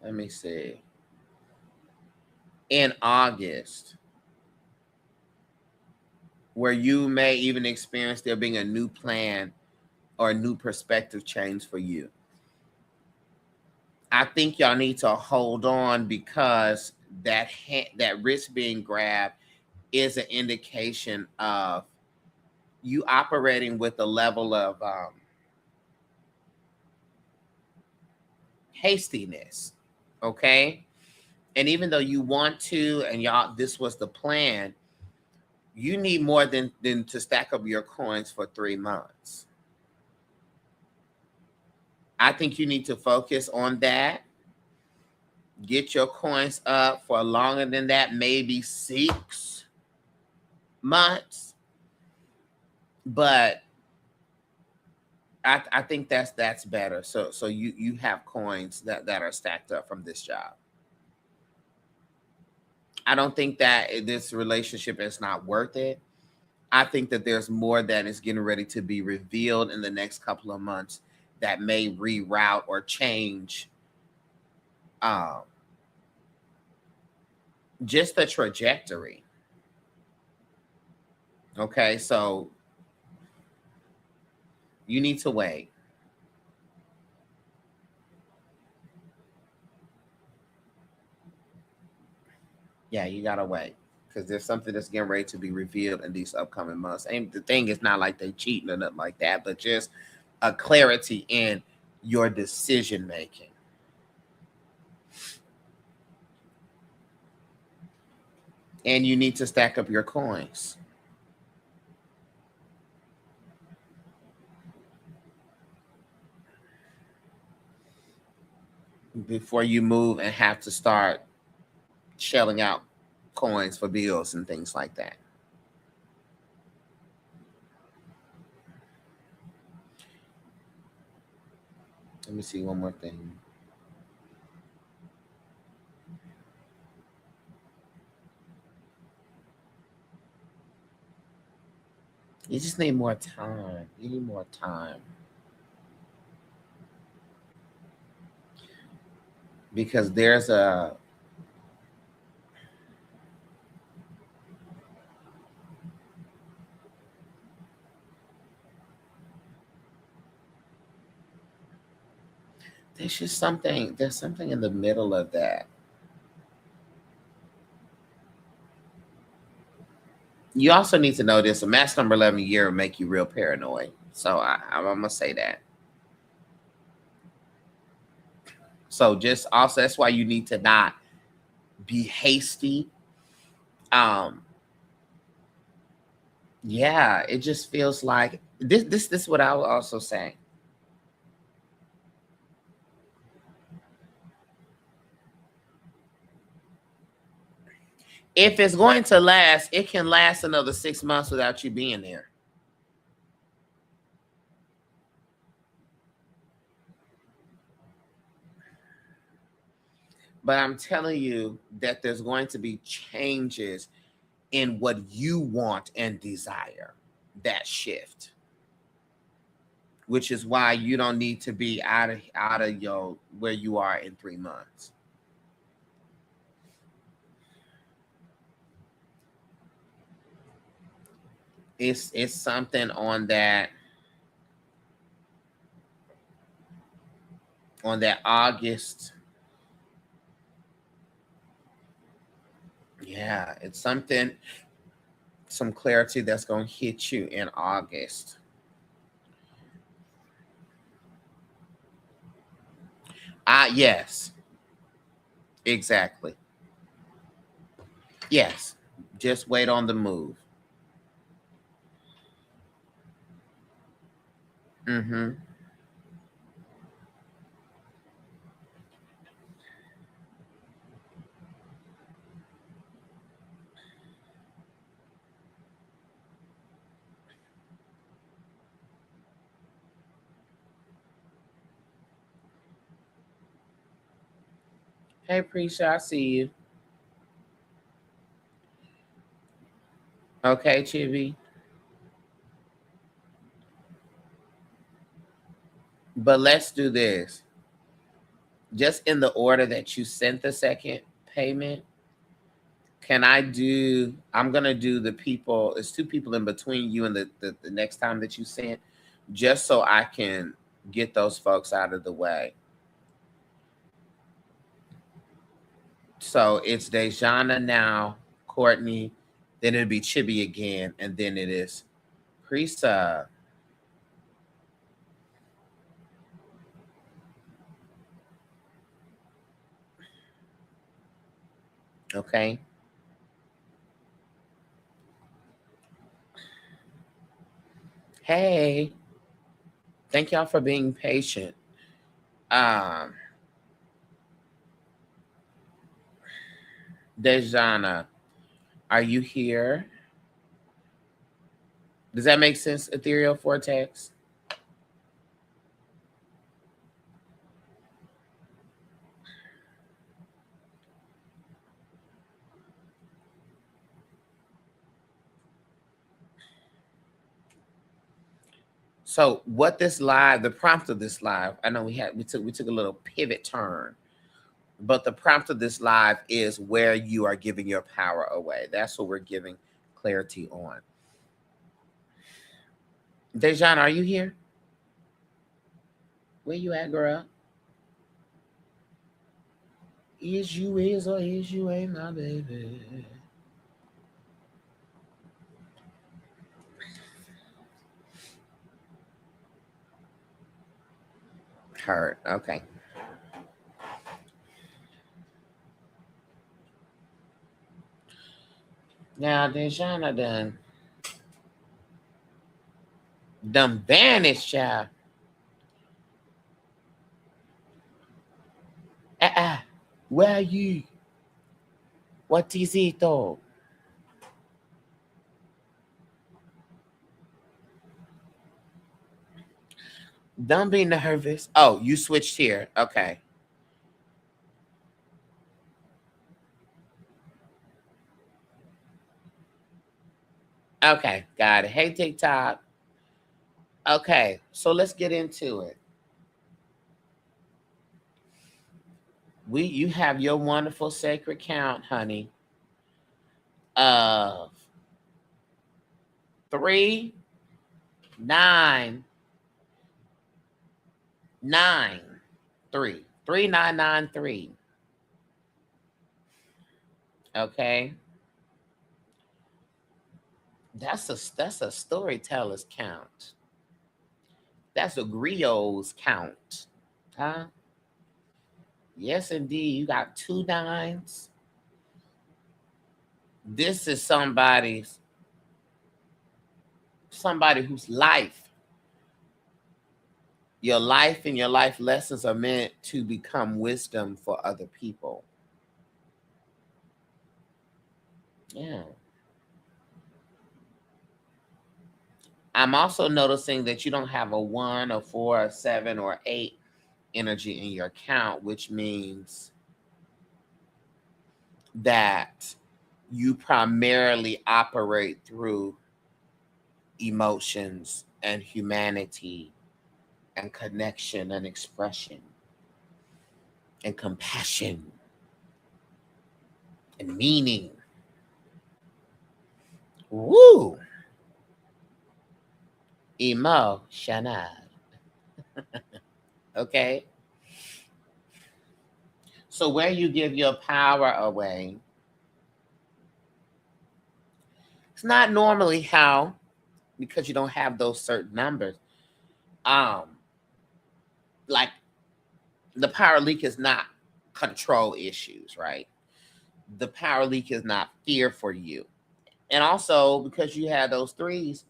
let me see. In August, where you may even experience there being a new plan or a new perspective change for you. I think y'all need to hold on because that risk being grabbed is an indication of you operating with a level of hastiness. Okay. And even though you want to, and y'all, this was the plan, you need more than to stack up your coins for 3 months. I think you need to focus on that. Get your coins up for longer than that, maybe 6 months. But I think that's better. So you have coins that are stacked up from this job. I don't think that this relationship is not worth it. I think that there's more that is getting ready to be revealed in the next couple of months that may reroute or change um, just the trajectory. Okay, so you need to wait. Yeah, you gotta wait because there's something that's getting ready to be revealed in these upcoming months. And the thing is not like they cheating or nothing like that, but just a clarity in your decision making. And you need to stack up your coins. Before you move and have to start shelling out coins for bills and things like that. Let me see one more thing. You just need more time. You need more time because there's something in the middle of that. You also need to know this: a match number 11 year will make you real paranoid. So I'm gonna say that. So just also that's why you need to not be hasty. Um, yeah, it just feels like this is what I will also say. If it's going to last, it can last another 6 months without you being there. But I'm telling you that there's going to be changes in what you want and desire. That shift, which is why you don't need to be out of your where you are in 3 months. It's something on that August. Yeah, it's something some clarity that's going to hit you in August. Yes, exactly. Yes, just wait on the move. Mm-hmm. Hey, Prisha, I see you. Okay, Chibi. But let's do this. Just in the order that you sent the second payment, I'm gonna do the people, it's two people in between you and the next time that you sent, just so I can get those folks out of the way. So it's Dejana now, Courtney, then it'll be Chibi again, and then it is Prisa. Okay. Hey, thank y'all for being patient. Um, Dejana, are you here? Does that make sense, Ethereal Vortex? So what this live, the prompt of this live, I know we took a little pivot turn, but the prompt of this live is where you are giving your power away. That's what we're giving clarity on. Dejan, are you here? Where you at, girl? Is you is or is you ain't my baby? Heard. Okay. Now Dejana done vanished, child. Where are you? What is it though? Don't be nervous. Oh, you switched here. Okay. Okay, got it. Hey TikTok. Okay, so let's get into it. You have your wonderful sacred count, honey, of 3993. 3993. Okay. That's a storyteller's count. That's a griot's count. Huh? Yes, indeed. You got two nines. This is somebody whose life, your life and your life lessons are meant to become wisdom for other people. Yeah. I'm also noticing that you don't have a one, a four, a seven, or eight energy in your count, which means that you primarily operate through emotions and humanity and connection and expression and compassion and meaning. Woo! Emotional. Okay? So where you give your power away, It's not normally how, because you don't have those certain numbers. Like the power leak is not control issues, right? The power leak is not fear for you. And also because you have those threes,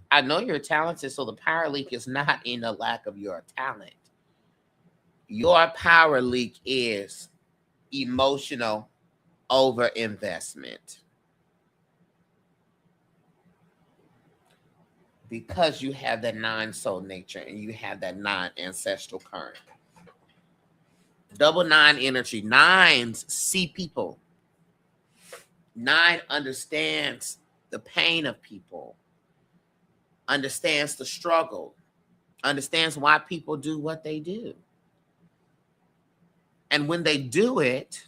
I know you're talented, so the power leak is not in the lack of your talent. Your power leak is emotional overinvestment. Because you have that nine soul nature and you have that nine ancestral current. Double nine energy. Nines see people. Nine understands the pain of people, understands the struggle, understands why people do what they do. And when they do it,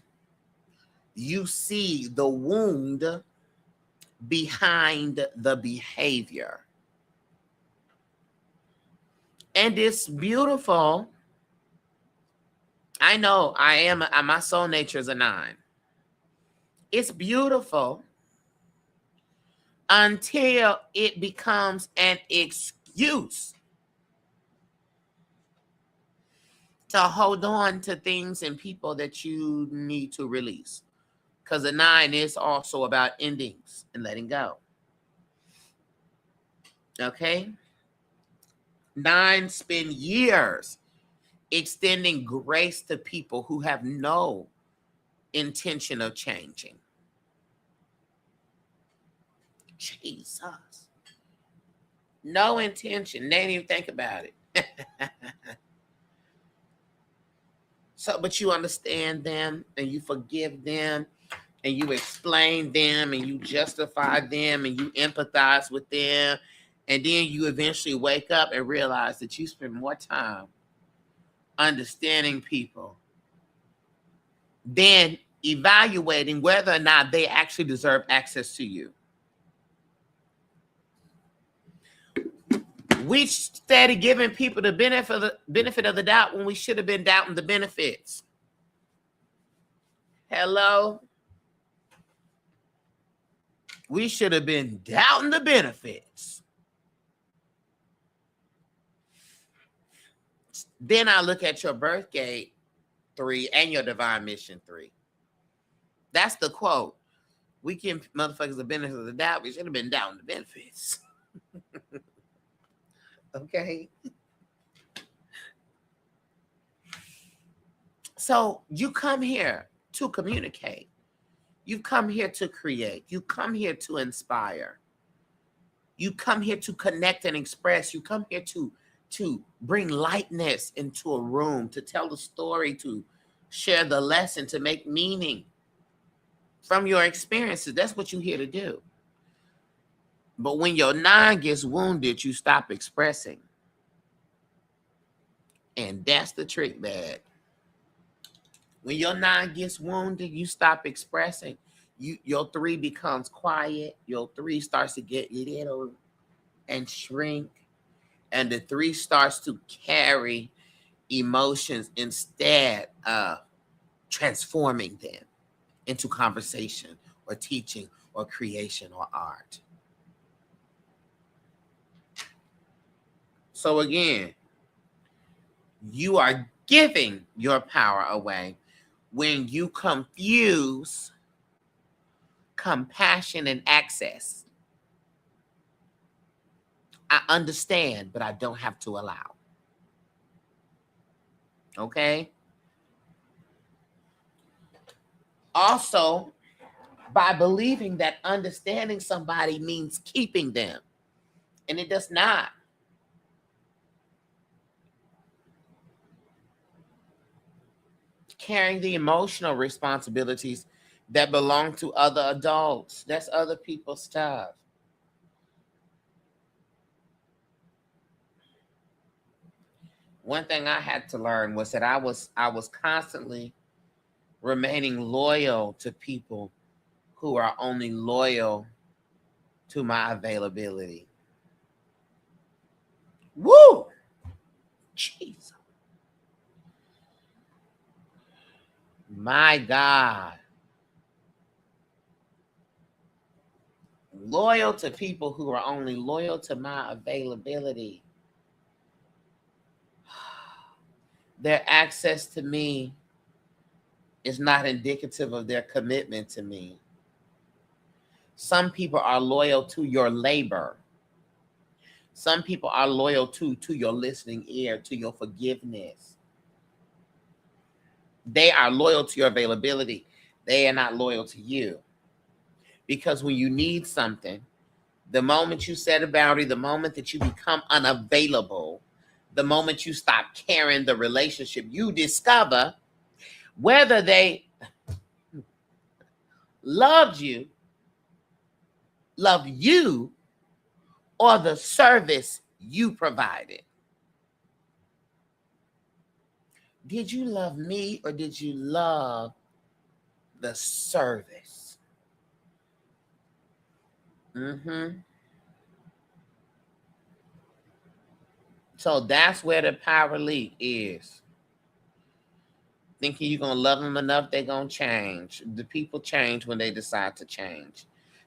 you see the wound behind the behavior. And it's beautiful. I know my soul nature is a nine. It's beautiful until it becomes an excuse to hold on to things and people that you need to release. Because a nine is also about endings and letting go. Okay? Nine spend years extending grace to people who have no intention of changing. Jesus. No intention. They didn't even think about it. So, but you understand them and you forgive them and you explain them and you justify them and you empathize with them. And then you eventually wake up and realize that you spend more time understanding people than evaluating whether or not they actually deserve access to you. We started giving people the benefit of the doubt when we should have been doubting the benefits. Hello? We should have been doubting the benefits. Then I look at your birth gate 3 and your divine mission 3. That's the quote. We give motherfuckers the benefit of the doubt. We should have been doubting the benefits. Okay? So you come here to communicate. You come here to create. You come here to inspire. You come here to connect and express. You come here to bring lightness into a room, to tell the story, to share the lesson, to make meaning from your experiences. That's what you're here to do. But when your 9 gets wounded, you stop expressing. And that's the trick bag. When your 9 gets wounded, you stop expressing. Your 3 becomes quiet. Your 3 starts to get little and shrink. And the 3 starts to carry emotions instead of transforming them into conversation or teaching or creation or art. So again, you are giving your power away when you confuse compassion and access. I understand, but I don't have to allow. Okay? Also, by believing that understanding somebody means keeping them, and it does not. Carrying the emotional responsibilities that belong to other adults. That's other people's stuff. One thing I had to learn was that I was constantly remaining loyal to people who are only loyal to my availability. Woo! Jesus. My God. Loyal to people who are only loyal to my availability. Their access to me is not indicative of their commitment to me. Some people are loyal to your labor. Some people are loyal to your listening ear, to your forgiveness. They are loyal to your availability. They are not loyal to you. Because when you need something, the moment you set a boundary, the moment that you become unavailable, the moment you stop carrying the relationship, you discover whether they loved you, or the service you provided. Did you love me or did you love the service? So that's where the power leak is. Thinking you're going to love them enough, they're going to change. The people change when they decide to change.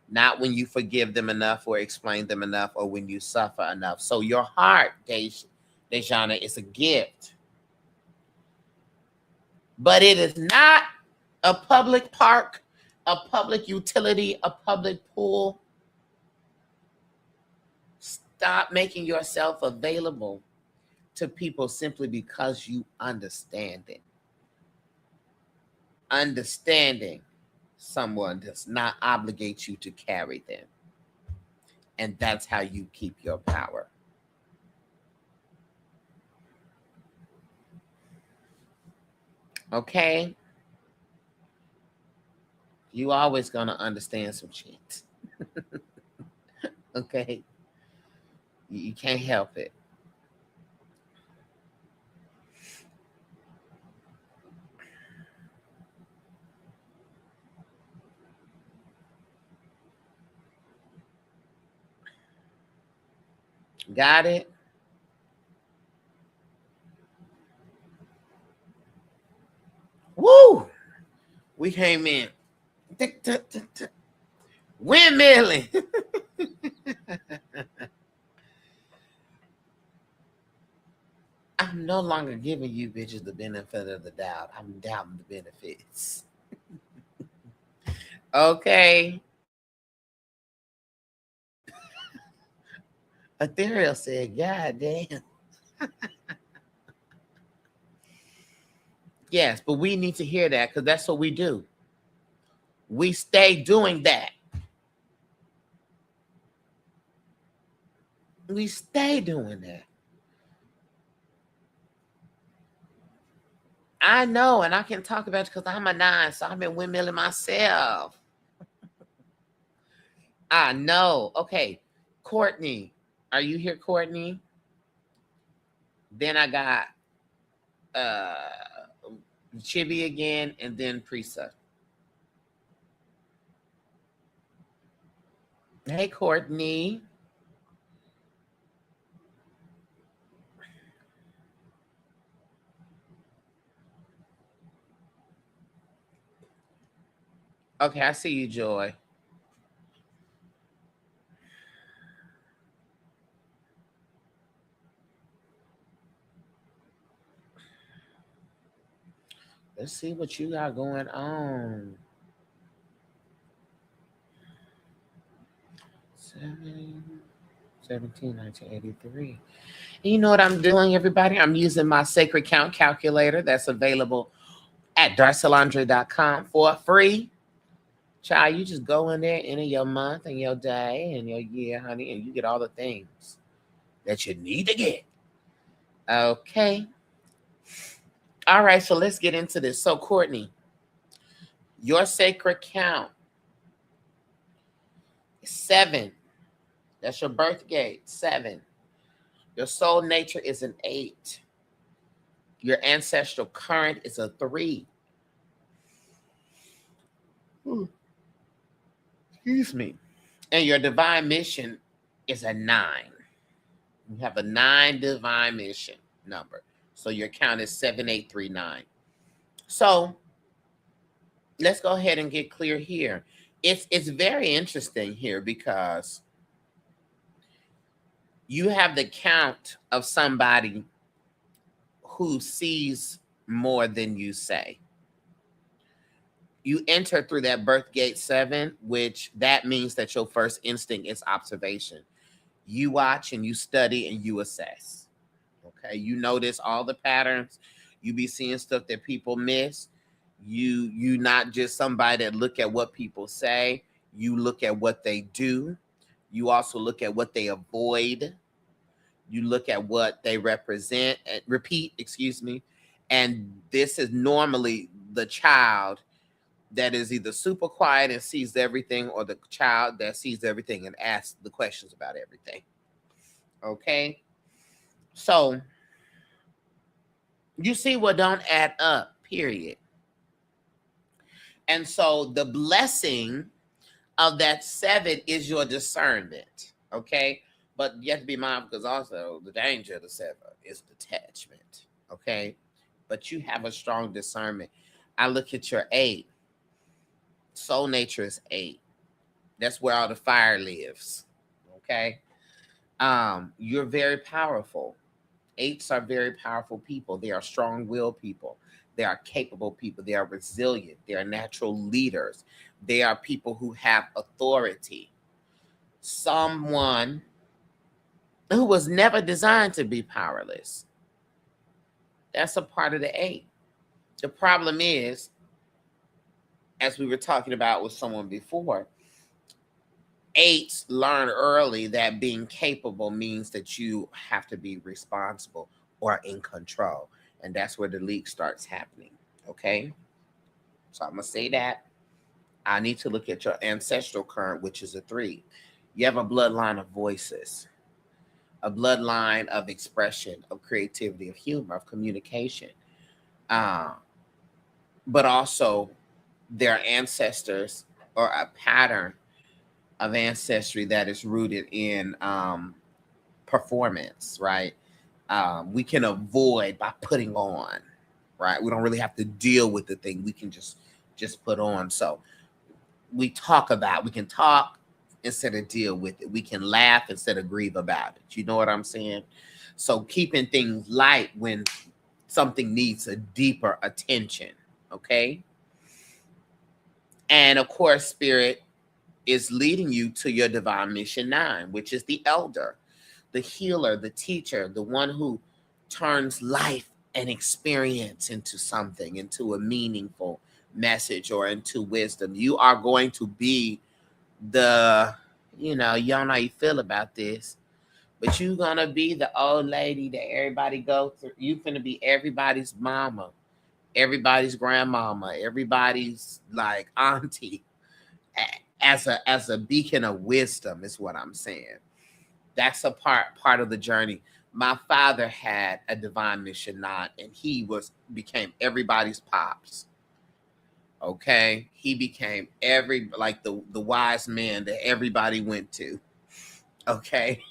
Not when you forgive them enough or explain them enough or when you suffer enough. So your heart, Dejana, is a gift. But it is not a public park, a public utility, a public pool. Stop making yourself available to people simply because you understand it. Understanding someone does not obligate you to carry them. And that's how you keep your power. Okay? You always gonna understand some shit. Okay? You can't help it. Got it? Woo! We came in. Windmilling. I'm no longer giving you bitches the benefit of the doubt. I'm doubting the benefits. Okay. Ethereal said, God damn. Yes, but we need to hear that because that's what we do. We stay doing that. We stay doing that. I know, and I can talk about it because I'm a 9, so I've been windmilling myself. I know. Okay, Courtney. Are you here, Courtney? Then I got Chibi again, and then Prisa. Hey, Courtney. Okay, I see you, Joy. Let's see what you got going on. 1983. You know what I'm doing, everybody? I'm using my Sacred Count calculator that's available at darcelandre.com for free. Child, you just go in there, enter your month and your day and your year, honey, and you get all the things that you need to get. Okay. All right, so let's get into this. So, Courtney, your sacred count is 7. That's your birth gate, 7. Your soul nature is an 8. Your ancestral current is a 3. Excuse me. And your divine mission is a 9. You have a 9 divine mission number. So your count is 7839. So let's go ahead and get clear here. it's very interesting here because you have the count of somebody who sees more than you say. You enter through that birth gate 7, which that means that your first instinct is observation. You watch and you study and you assess. Okay, you notice all the patterns. You be seeing stuff that people miss. You not just somebody that look at what people say. You look at what they do. You also look at what they avoid. You look at what they represent and repeat, excuse me. And this is normally the child that is either super quiet and sees everything, or the child that sees everything and asks the questions about everything. Okay. So you see what don't add up, period. And so the blessing of that 7 is your discernment. Okay. But you have to be mindful because also the danger of the 7 is detachment. Okay. But you have a strong discernment. I look at your 8. Soul nature is 8. That's where all the fire lives. Okay. You're very powerful. 8s are very powerful people. They are strong-willed people. They are capable people. They are resilient. They are natural leaders. They are people who have authority. Someone who was never designed to be powerless. That's a part of the 8. The problem is, as we were talking about with someone before, 8s learn early that being capable means that you have to be responsible or in control. And that's where the leak starts happening. Okay. So I'm going to say that. I need to look at your ancestral current, which is a 3. You have a bloodline of voices, a bloodline of expression, of creativity, of humor, of communication. But also their ancestors or a pattern of ancestry that is rooted in performance, right? We can avoid by putting on, right? We don't really have to deal with the thing. We can just put on. So we can talk instead of deal with it. We can laugh instead of grieve about it. You know what I'm saying? So keeping things light when something needs a deeper attention. Okay. And of course, spirit is leading you to your divine mission 9, which is the elder, the healer, the teacher, the one who turns life and experience into something, into a meaningful message or into wisdom. You are going to be y'all know how you feel about this, but you're going to be the old lady that everybody goes through. You're going to be everybody's mama, everybody's grandmama, everybody's like auntie, as a beacon of wisdom is what I'm saying. That's a part of the journey. My father had a divine mission 9, and he became everybody's pops. Okay, he became the wise man that everybody went to. Okay.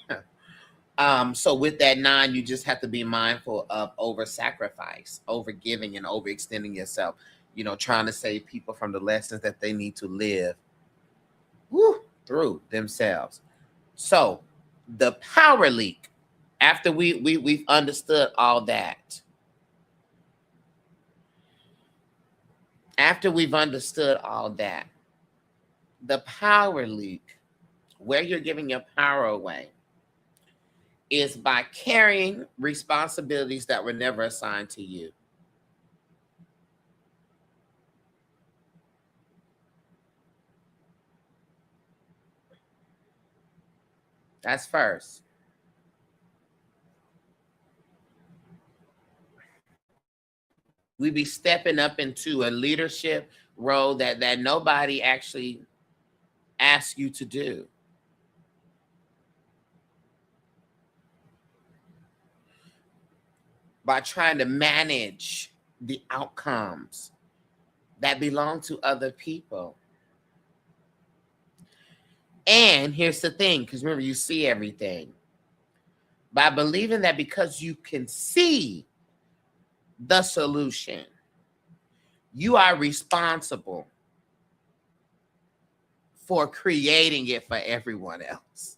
So with that 9, you just have to be mindful of over sacrifice, over giving, and overextending yourself, trying to save people from the lessons that they need to live through themselves. So the power leak, after we've understood all that, the power leak, where you're giving your power away, is by carrying responsibilities that were never assigned to you. That's first. We be stepping up into a leadership role that nobody actually asks you to do. By trying to manage the outcomes that belong to other people. And here's the thing, because remember, you see everything. By believing that because you can see the solution, you are responsible for creating it for everyone else.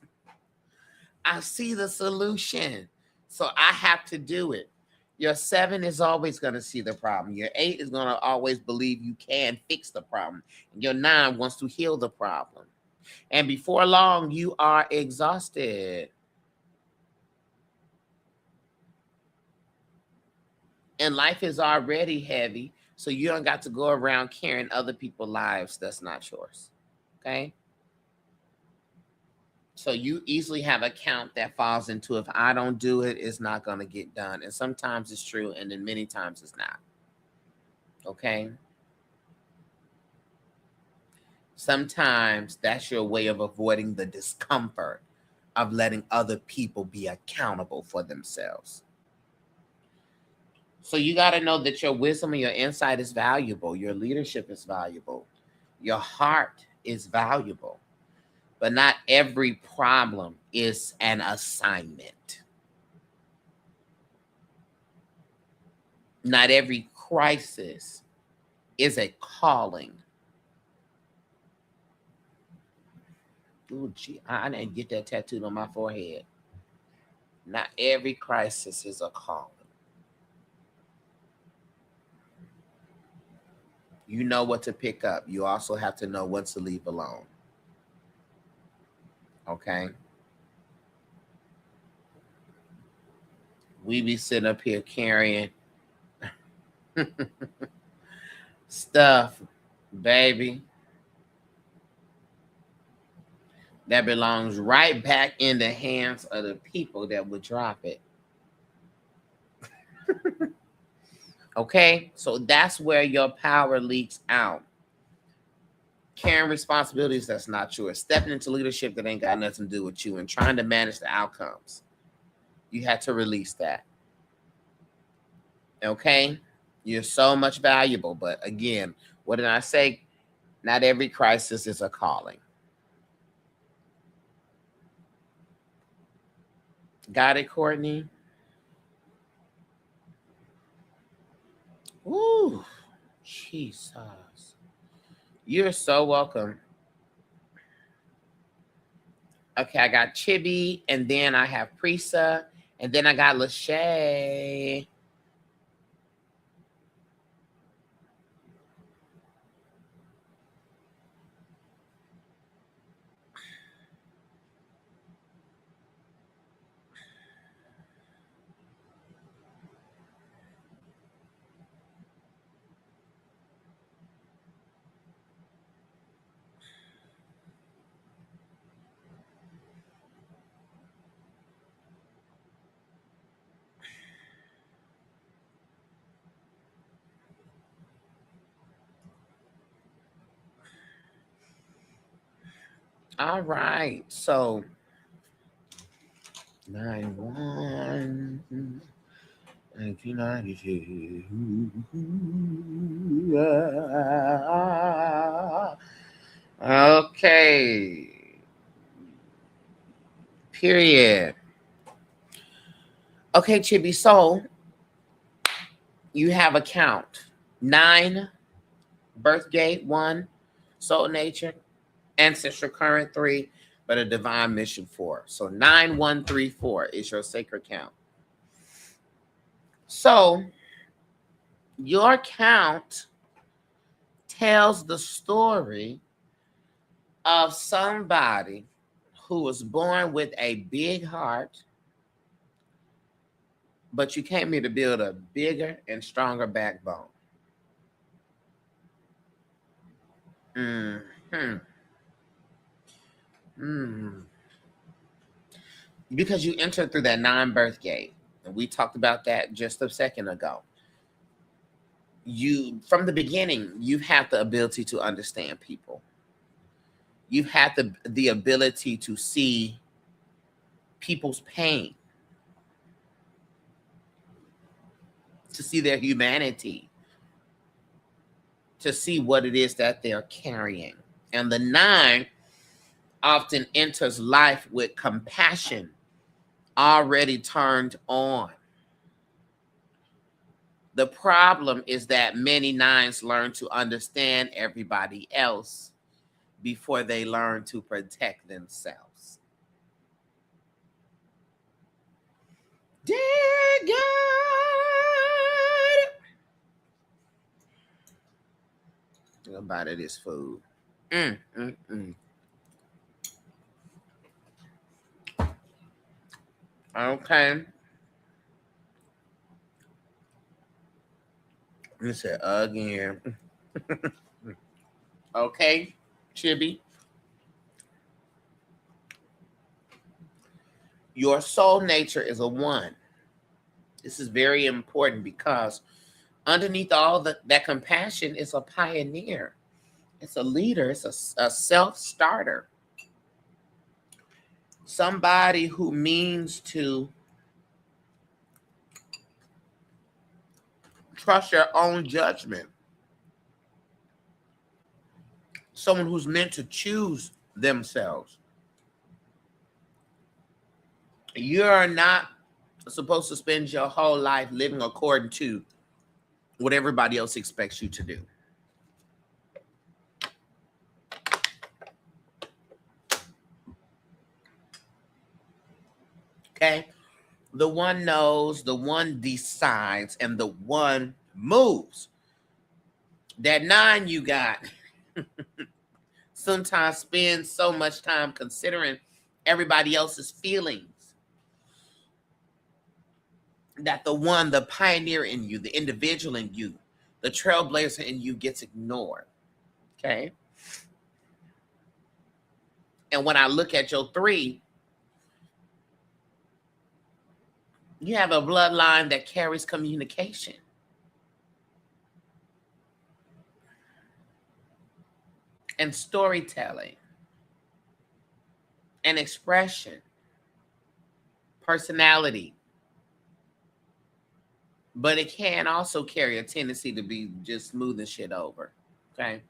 I see the solution, so I have to do it. Your 7 is always going to see the problem. Your 8 is going to always believe you can fix the problem. Your 9 wants to heal the problem. And before long, you are exhausted. And life is already heavy, so you don't got to go around carrying other people's lives that's not yours. Okay? So you easily have a count that falls into, if I don't do it, it's not going to get done. And sometimes it's true, and then many times it's not. Okay? Sometimes that's your way of avoiding the discomfort of letting other people be accountable for themselves. So you got to know that your wisdom and your insight is valuable. Your leadership is valuable. Your heart is valuable. But not every problem is an assignment. Not every crisis is a calling. Ooh, gee, I didn't get that tattooed on my forehead. Not every crisis is a calling. You know what to pick up. You also have to know what to leave alone. Okay? We be sitting up here carrying stuff, baby, that belongs right back in the hands of the people that would drop it. Okay? So that's where your power leaks out. Carrying responsibilities that's not yours. Stepping into leadership that ain't got nothing to do with you, and trying to manage the outcomes. You had to release that. Okay? You're so much valuable. But again, what did I say? Not every crisis is a calling. Got it, Courtney? Ooh, Jesus. You're so welcome. Okay, I got Chibi, and then I have Prisa, and then I got Lachey. All right, so 9/1, 1992. Okay. Period. Okay, Chibi. So you have a count: 9, birth gate 1, soul nature, ancestral current 3, but a divine mission 4. So 9134 is your sacred count. So your count tells the story of somebody who was born with a big heart, but you came here to build a bigger and stronger backbone. Because you entered through that 9 birth gate, and we talked about that just a second ago. You, from the beginning, you've had the ability to understand people. You've had the ability to see people's pain, to see their humanity, to see what it is that they're carrying. And the 9 often enters life with compassion already turned on. The problem is that many 9s learn to understand everybody else before they learn to protect themselves. Dear God. About it is food. Mm, mm, mm. Okay. You said again. Okay, Chibi. Your soul nature is a 1. This is very important because underneath all that compassion is a pioneer. It's a leader. It's a self-starter. Somebody who means to trust their own judgment. Someone who's meant to choose themselves. You're not supposed to spend your whole life living according to what everybody else expects you to do. Okay? The 1 knows, the 1 decides, and the 1 moves. That 9 you got sometimes spends so much time considering everybody else's feelings that the 1, the pioneer in you, the individual in you, the trailblazer in you gets ignored. Okay? And when I look at your 3, you have a bloodline that carries communication. And storytelling. And expression. Personality. But it can also carry a tendency to be just smoothing shit over. Okay?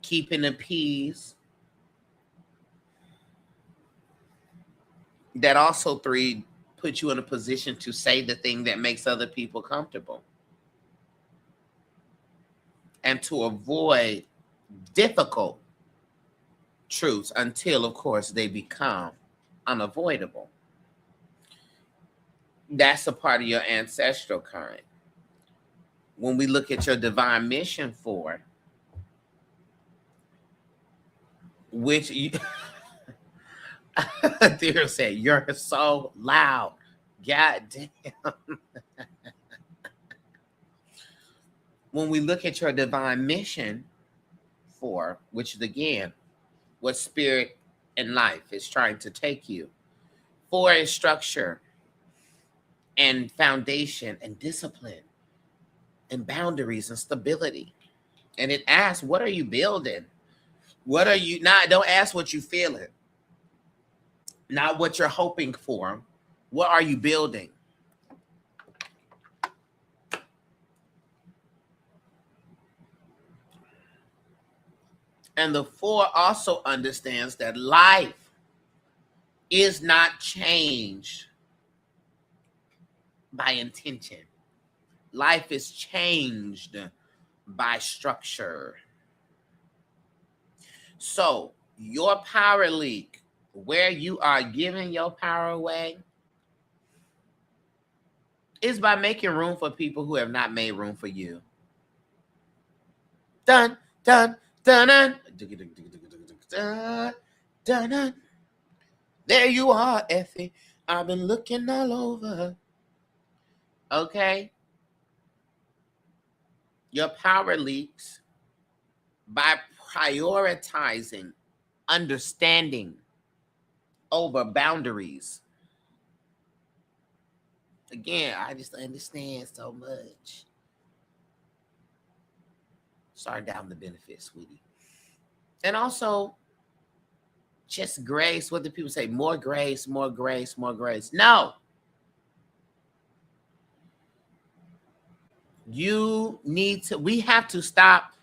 Keeping the peace. That also 3 put you in a position to say the thing that makes other people comfortable. And to avoid difficult truths until, of course, they become unavoidable. That's a part of your ancestral kind. When we look at your divine mission 4, which you Dear said, you're so loud. God damn. When we look at your divine mission 4, which is again what spirit and life is trying to take you. 4 is structure and foundation and discipline and boundaries and stability. And it asks, what are you building? What are you not? Don't ask what you feeling. Not what you're hoping for. What are you building? And the 4 also understands that life is not changed by intention. Life is changed by structure. So your power leak, where you are giving your power away, is by making room for people who have not made room for you. Dun, dun, dun, dun, dun, dun, dun. There you are, Effie. I've been looking all over. Okay? Your power leaks by prioritizing understanding over boundaries. Again, I just understand so much. Start down the benefits, sweetie. And also, just grace. What do people say? More grace, more grace, more grace. No. You need to, we have to stop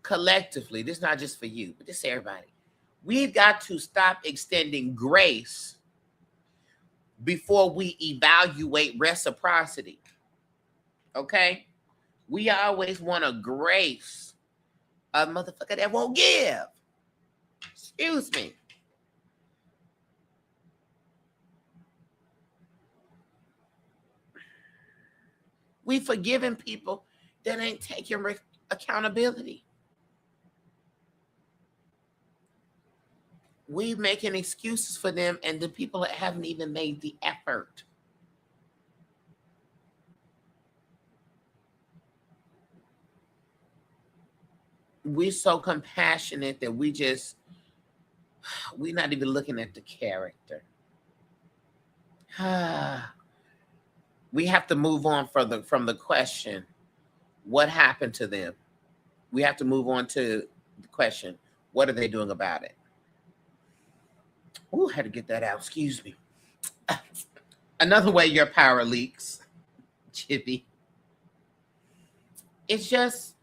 collectively. This is not just for you, but this is everybody. We've got to stop extending grace before we evaluate reciprocity. Okay? We always want to grace a motherfucker that won't give. Excuse me. We forgiving people that ain't taking accountability. We making excuses for them and the people that haven't even made the effort. We're so compassionate that we're not even looking at the character. We have to move on from the question, what happened to them? We have to move on to the question, what are they doing about it? Oh, I had to get that out. Excuse me. Another way your power leaks, Chippy. It's just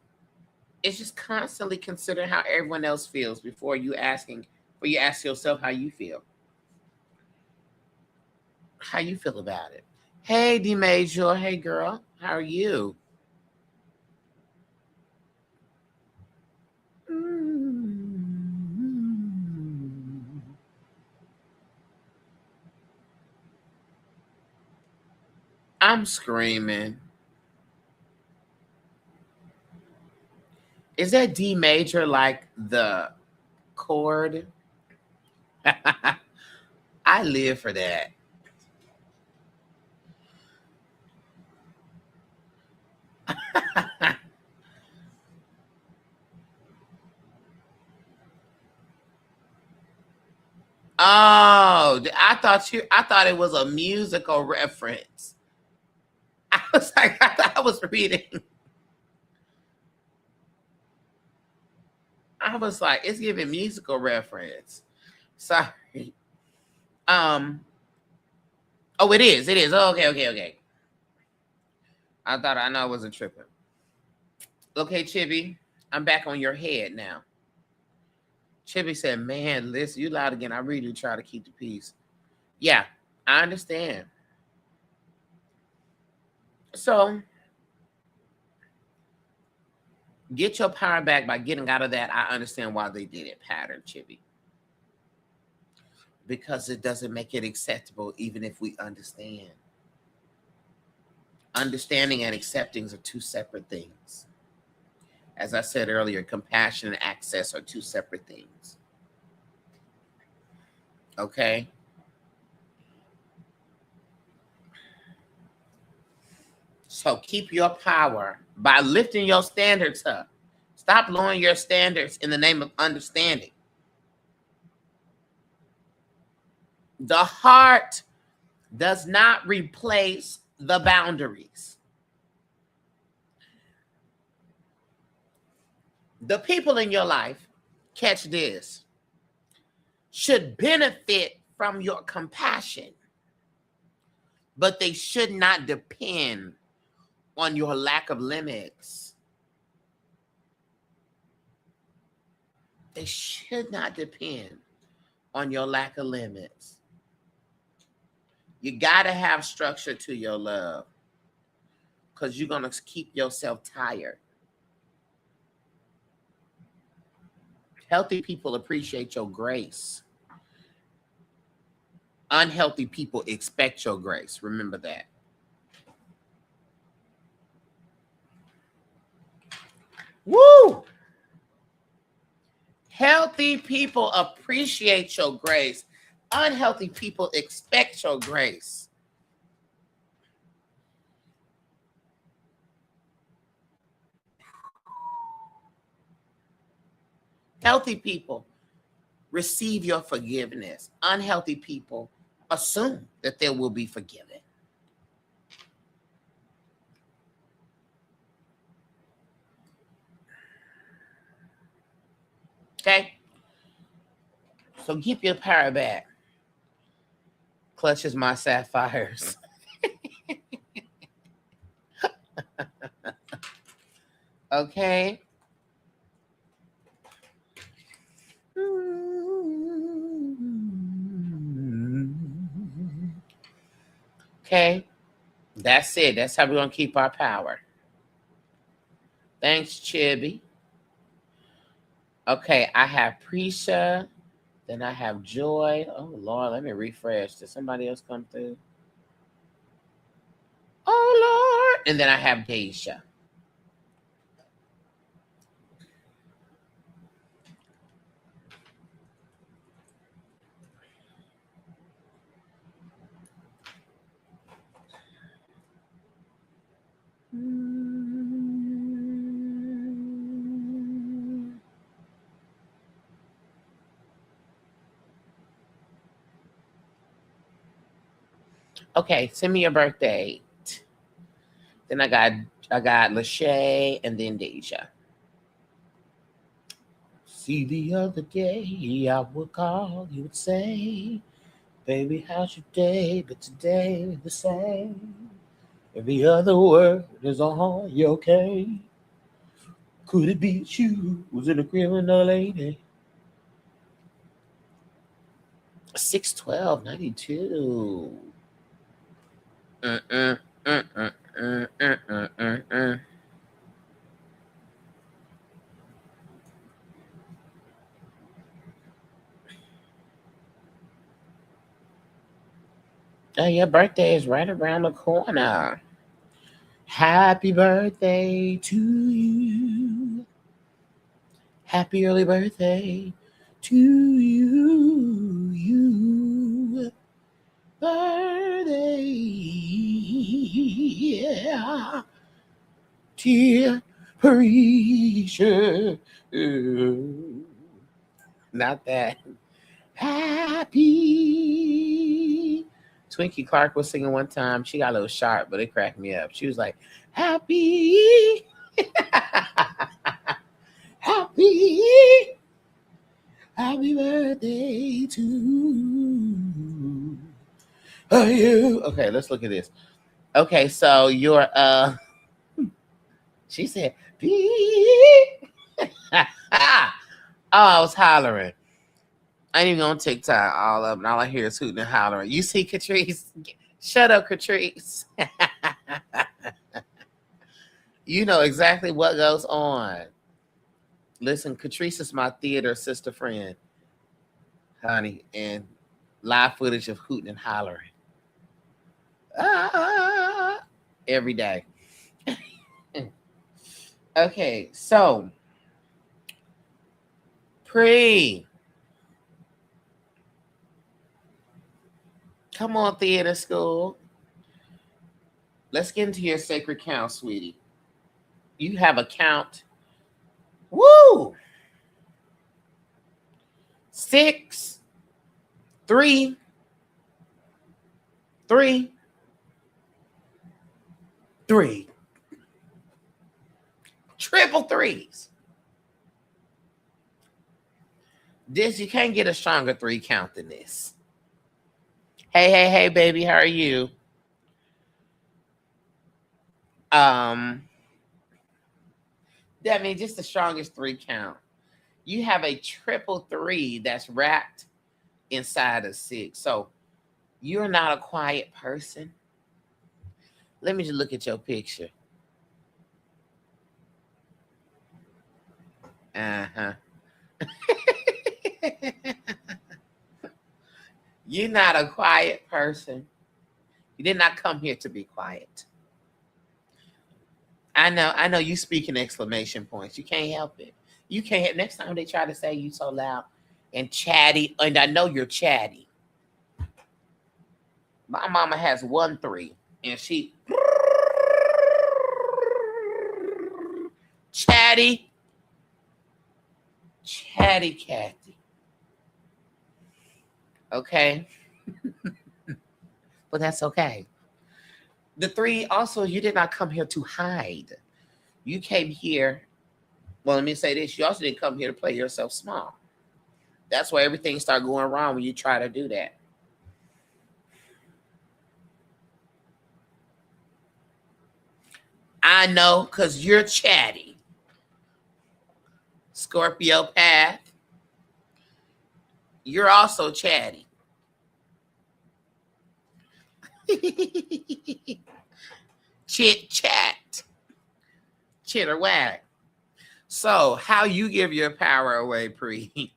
constantly considering how everyone else feels before you ask yourself how you feel. How you feel about it. Hey, D Major. Hey, girl. How are you? I'm screaming. Is that D major like the chord? I live for that. Oh, I thought it was a musical reference. I was like, I thought I was reading. I was like, it's giving musical reference. Sorry. Oh, it is. It is. Oh, okay. I know I wasn't tripping. Okay, Chibi, I'm back on your head now. Chibi said, man, listen, you loud again. I really try to keep the peace. Yeah, I understand. So get your power back by getting out of that. I understand why they did it pattern, Chibi. Because it doesn't make it acceptable, even if we understand. Understanding and accepting are two separate things. As I said earlier, compassion and access are two separate things. Okay? So keep your power by lifting your standards up. Stop lowering your standards in the name of understanding. The heart does not replace the boundaries. The people in your life, catch this, should benefit from your compassion, but they should not depend on your lack of limits. They should not depend on your lack of limits. You got to have structure to your love because you're going to keep yourself tired. Healthy people appreciate your grace. Unhealthy people expect your grace. Remember that. Woo! Healthy people appreciate your grace. Unhealthy people expect your grace. Healthy people receive your forgiveness. Unhealthy people assume that they will be forgiven. Okay? So keep your power back. Clutches my sapphires. Okay? Okay? That's it. That's how we're going to keep our power. Thanks, Chibi. Okay, I have Prisha, Then I have Joy. Oh Lord, let me refresh. Did somebody else come through? Oh Lord. And then I have Deja. Okay, send me your birthday. Then I got Lachey and then Deja. See, the other day I would call, you would say, baby, how's your day? But today the same. Every other word is on, you okay? Could it be that you was in a criminal lady? 61292. Mm-mm, mm-mm, mm-mm, mm-mm, mm-mm. Oh, your birthday is right around the corner. Happy birthday to you. Happy early birthday to you. You birthday. Yeah. Dear Preacher. Not that. Happy. Twinkie Clark was singing one time. She got a little sharp, but it cracked me up. She was like, happy. Happy. Happy birthday to you. Okay, let's look at this. Okay, so your she said, oh, I was hollering. I ain't even on TikTok all up, and all I hear is hooting and hollering. You see, Catrice? Shut up, Catrice. You know exactly what goes on. Listen, Catrice is my theater sister friend, honey, and live footage of hooting and hollering. Ah, every day. Okay, so come on, theater school. Let's get into your sacred count, sweetie. You have a count. Woo! 6, 3, 3, 3. Triple threes. This, you can't get a stronger 3 count than this. Hey, hey, hey, baby, how are you? That means just the strongest 3 count. You have a triple 3 that's wrapped inside a 6. So you're not a quiet person. Let me just look at your picture. Uh-huh. You're not a quiet person. You did not come here to be quiet. I know you speak in exclamation points. You can't help it. You can't. Next time they try to say you so loud and chatty, and I know you're chatty. My mama has 1 3, and she chatty, chatty Cathy. Okay, but that's okay. The 3 also, you did not come here to hide. You came here. Well, let me say this: you also didn't come here to play yourself small. That's why everything started going wrong when you try to do that. I know, because you're chatty. Scorpio path. You're also chatty. Chit chat. Chitter whack. So, how you give your power away, Pre?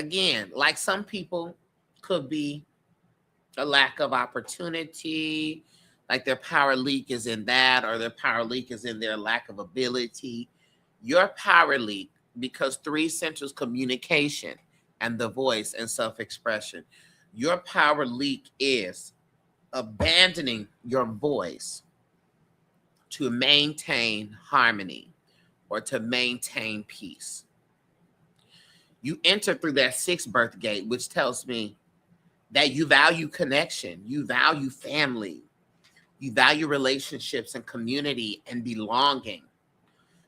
again, like some people could be a lack of opportunity, like their power leak is in that, or their power leak is in their lack of ability. Your power leak, because three centers communication and the voice and self-expression. Your power leak is abandoning your voice to maintain harmony or to maintain peace. You enter through that sixth birth gate, which tells me that you value connection, you value family, you value relationships and community and belonging.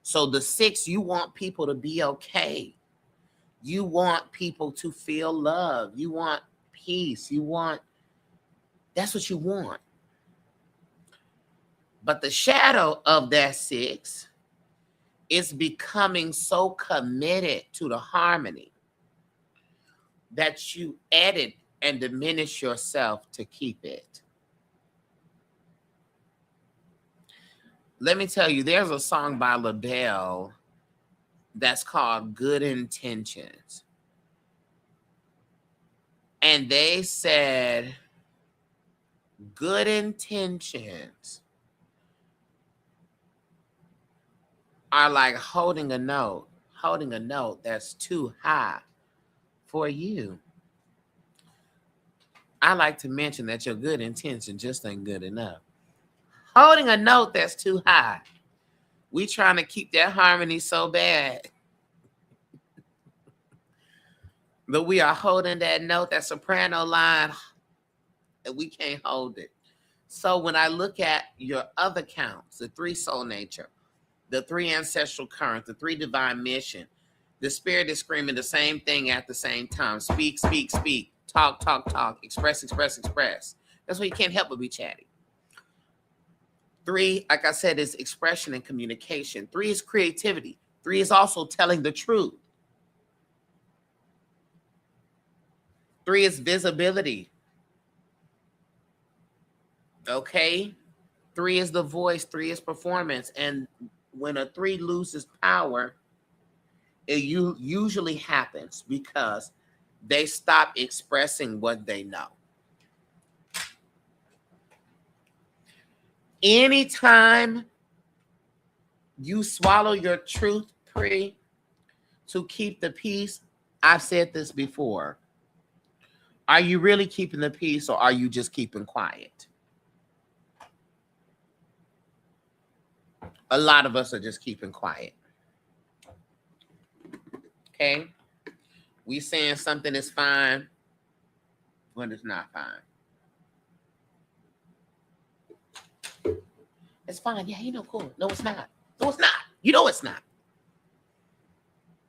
So the six, you want people to be okay. You want people to feel love. You want peace. That's what you want. But the shadow of that six is becoming so committed to the harmony that you edit and diminish yourself to keep it. Let me tell you, there's a song by LaBelle that's called Good Intentions. And they said, good intentions are like holding a note that's too high for you. I like to mention that your good intention just ain't good enough. Holding a note that's too high. We trying to keep that harmony so bad. But we are holding that note, that soprano line, and we can't hold it. So when I look at your other counts, the three soul nature, the three ancestral current, the three divine mission, the spirit is screaming the same thing at the same time. Speak, speak, speak. Talk, talk, talk. Express, express, express. That's why you can't help but be chatty. Three, like I said, is expression and communication. Three is creativity. Three is also telling the truth. Three is visibility. Okay? Three is the voice. Three is performance. And when a three loses power, it usually happens because they stop expressing what they know. Anytime you swallow your truth, Pri, to keep the peace, I've said this before. Are you really keeping the peace, or are you just keeping quiet? A lot of us are just keeping quiet. Okay? We saying something is fine when it's not fine. It's fine. Yeah, cool. No, it's not. No, it's not. You know it's not.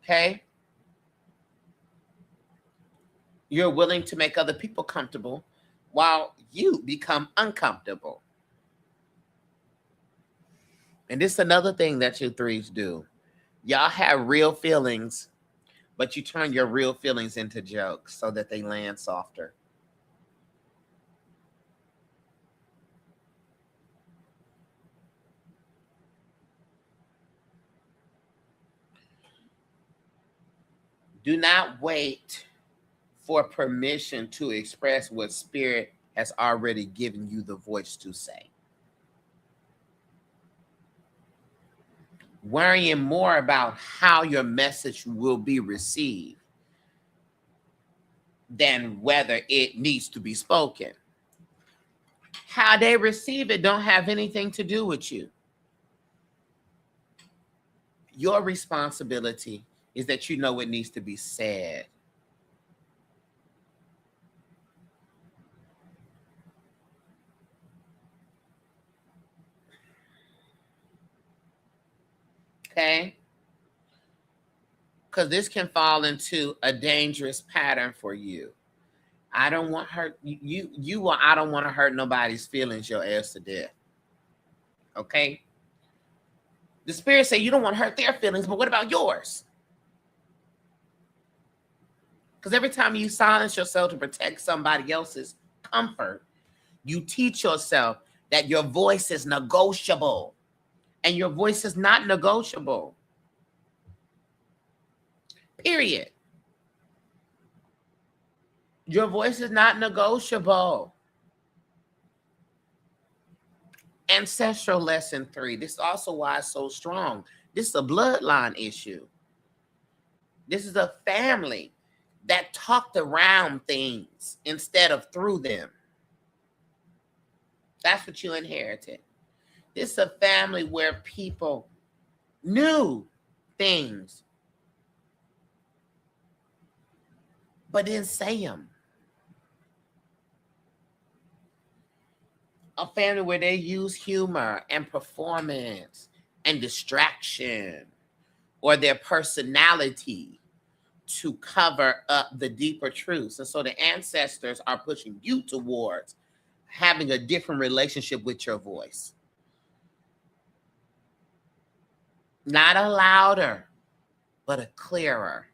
Okay? You're willing to make other people comfortable while you become uncomfortable. And this is another thing that you threes do. Y'all have real feelings, but you turn your real feelings into jokes so that they land softer. Do not wait for permission to express what spirit has already given you the voice to say. Worrying more about how your message will be received than whether it needs to be spoken. How they receive it don't have anything to do with you. Your responsibility is that you know it needs to be said. Okay? Because this can fall into a dangerous pattern for you. I don't want hurt you or I don't want to hurt nobody's feelings your ass to death. Okay? The spirit say you don't want to hurt their feelings, but what about yours? Because every time you silence yourself to protect somebody else's comfort, you teach yourself that your voice is negotiable. And your voice is not negotiable. Period. Your voice is not negotiable. Ancestral lesson 3. This is also why it's so strong. This is a bloodline issue. This is a family that talked around things instead of through them. That's what you inherited. This is a family where people knew things, but didn't say them. A family where they use humor and performance and distraction or their personality to cover up the deeper truths. And so the ancestors are pushing you towards having a different relationship with your voice. Not a louder, but a clearer.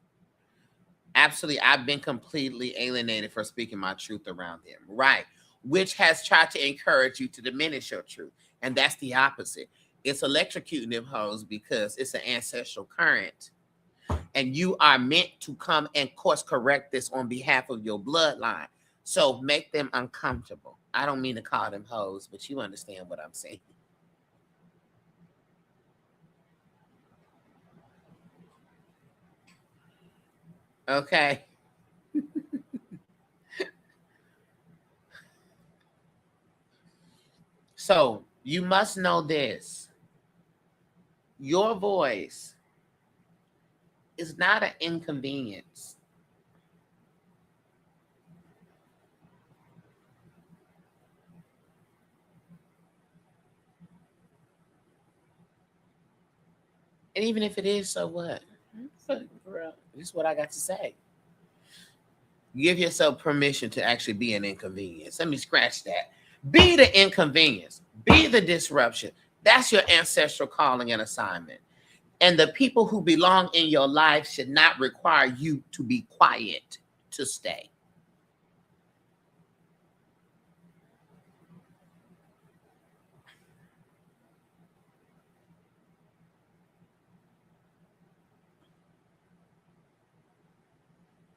Absolutely, I've been completely alienated for speaking my truth around them. Right. Which has tried to encourage you to diminish your truth. And that's the opposite. It's electrocuting them hoes because it's an ancestral current. And you are meant to come and course correct this on behalf of your bloodline. So make them uncomfortable. I don't mean to call them hoes, but you understand what I'm saying. Okay. So you must know this. Your voice is not an inconvenience. And even if it is, so what? This is what I got to say. Give yourself permission to actually be an inconvenience. Let me scratch that. Be the inconvenience. Be the disruption. That's your ancestral calling and assignment. And the people who belong in your life should not require you to be quiet to stay.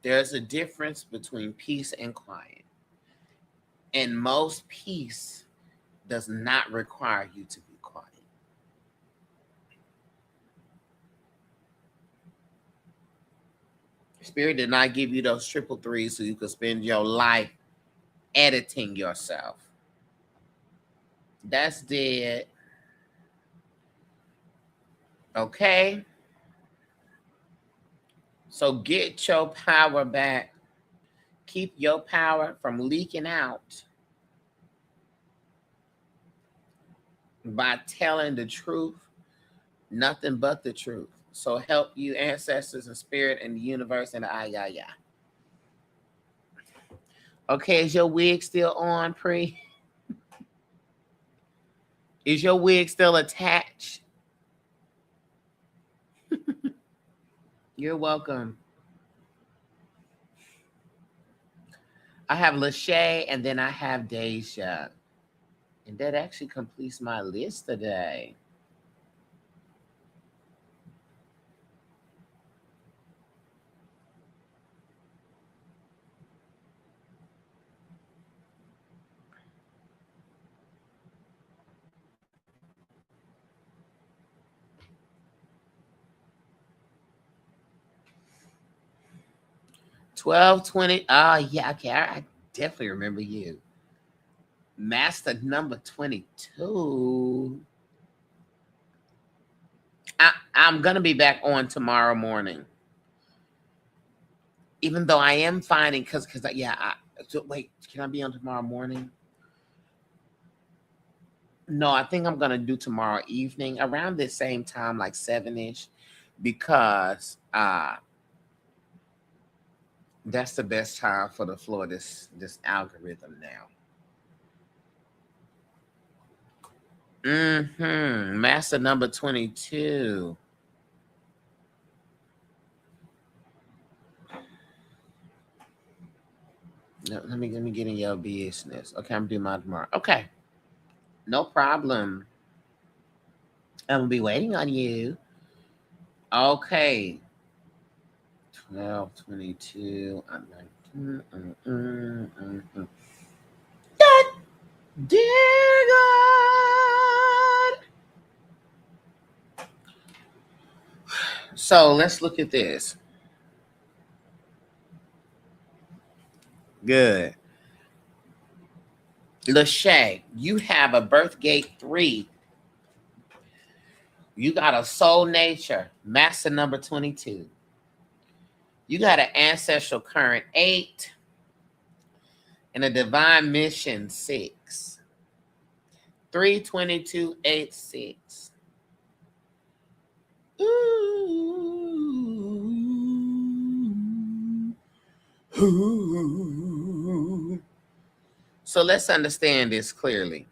There's a difference between peace and quiet. And most peace does not require you to be quiet. Spirit did not give you those triple threes so you could spend your life editing yourself. That's dead. Okay? So get your power back. Keep your power from leaking out by telling the truth, nothing but the truth. So help you, ancestors and spirit and the universe and the ay. Okay, is your wig still on, Pre? Is your wig still attached? You're welcome. I have Lachey and then I have Deja. And that actually completes my list today. $12.20. Oh, yeah, okay. I definitely remember you. Master number 22. I'm going to be back on tomorrow morning. Even though I am finding, wait, can I be on tomorrow morning? No, I think I'm going to do tomorrow evening around the same time, like 7-ish, because that's the best time for the floor, this algorithm now. Master number 22. No, let me get in your business. Okay, I'm doing mine tomorrow. Okay. No problem. I'm gonna be waiting on you. Okay. 12, 22, 19. God, dear God. So let's look at this. Good. Lachey, you have a birth gate 3. You got a soul nature, master number 22. You got an ancestral current 8 and a divine mission 6. 32286. Ooh. So let's understand this clearly.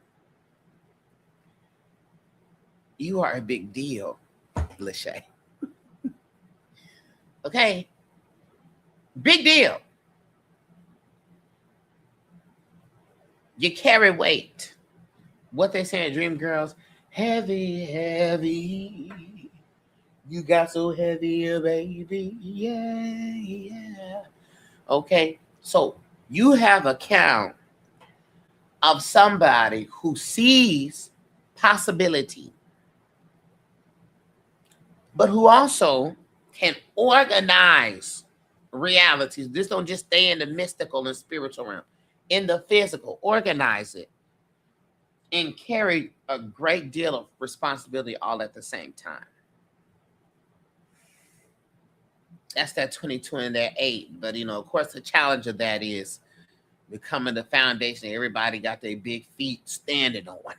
You are a big deal, Lachey. Okay? Big deal. You carry weight. What they say in Dream Girls, heavy, heavy. You got so heavy, baby. Yeah, yeah. Okay? So you have a count of somebody who sees possibility, but who also can organize realities. This don't just stay in the mystical and spiritual realm. In the physical, organize it and carry a great deal of responsibility all at the same time. That's that 22 and that 8. But, of course, the challenge of that is becoming the foundation everybody got their big feet standing on.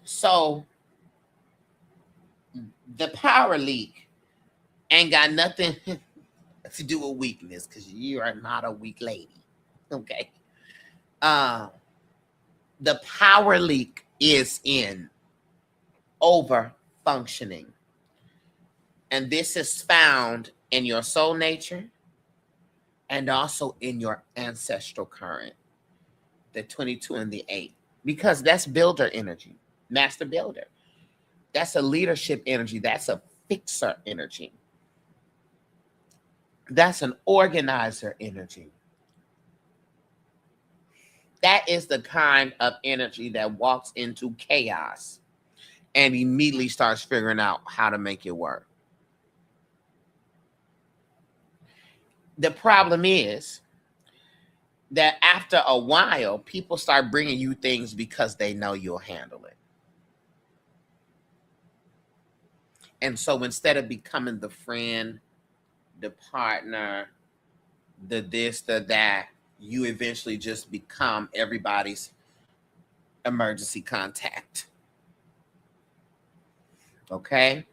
So the power leak ain't got nothing to do with weakness, because you are not a weak lady. Okay. The power leak is in over functioning. And this is found in your soul nature and also in your ancestral current, the 22 and the 8, because that's builder energy, master builder. That's a leadership energy. That's a fixer energy. That's an organizer energy. That is the kind of energy that walks into chaos and immediately starts figuring out how to make it work. The problem is that after a while, people start bringing you things because they know you'll handle it. And so instead of becoming the friend, the partner, the this, the that, you eventually just become everybody's emergency contact. Okay?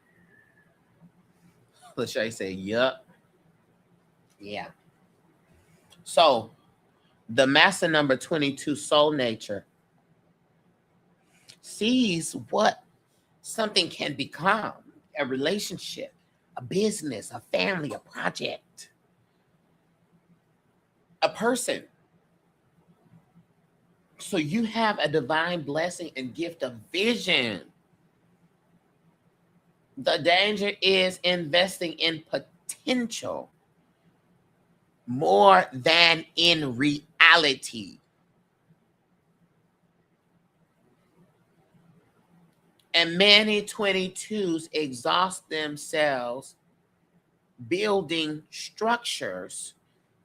Lachey say, yup. Yeah. So the master number 22 soul nature sees what something can become: a relationship, a business, a family, a project, a person. So you have a divine blessing and gift of vision. The danger is investing in potential more than in reality. And many 22s exhaust themselves building structures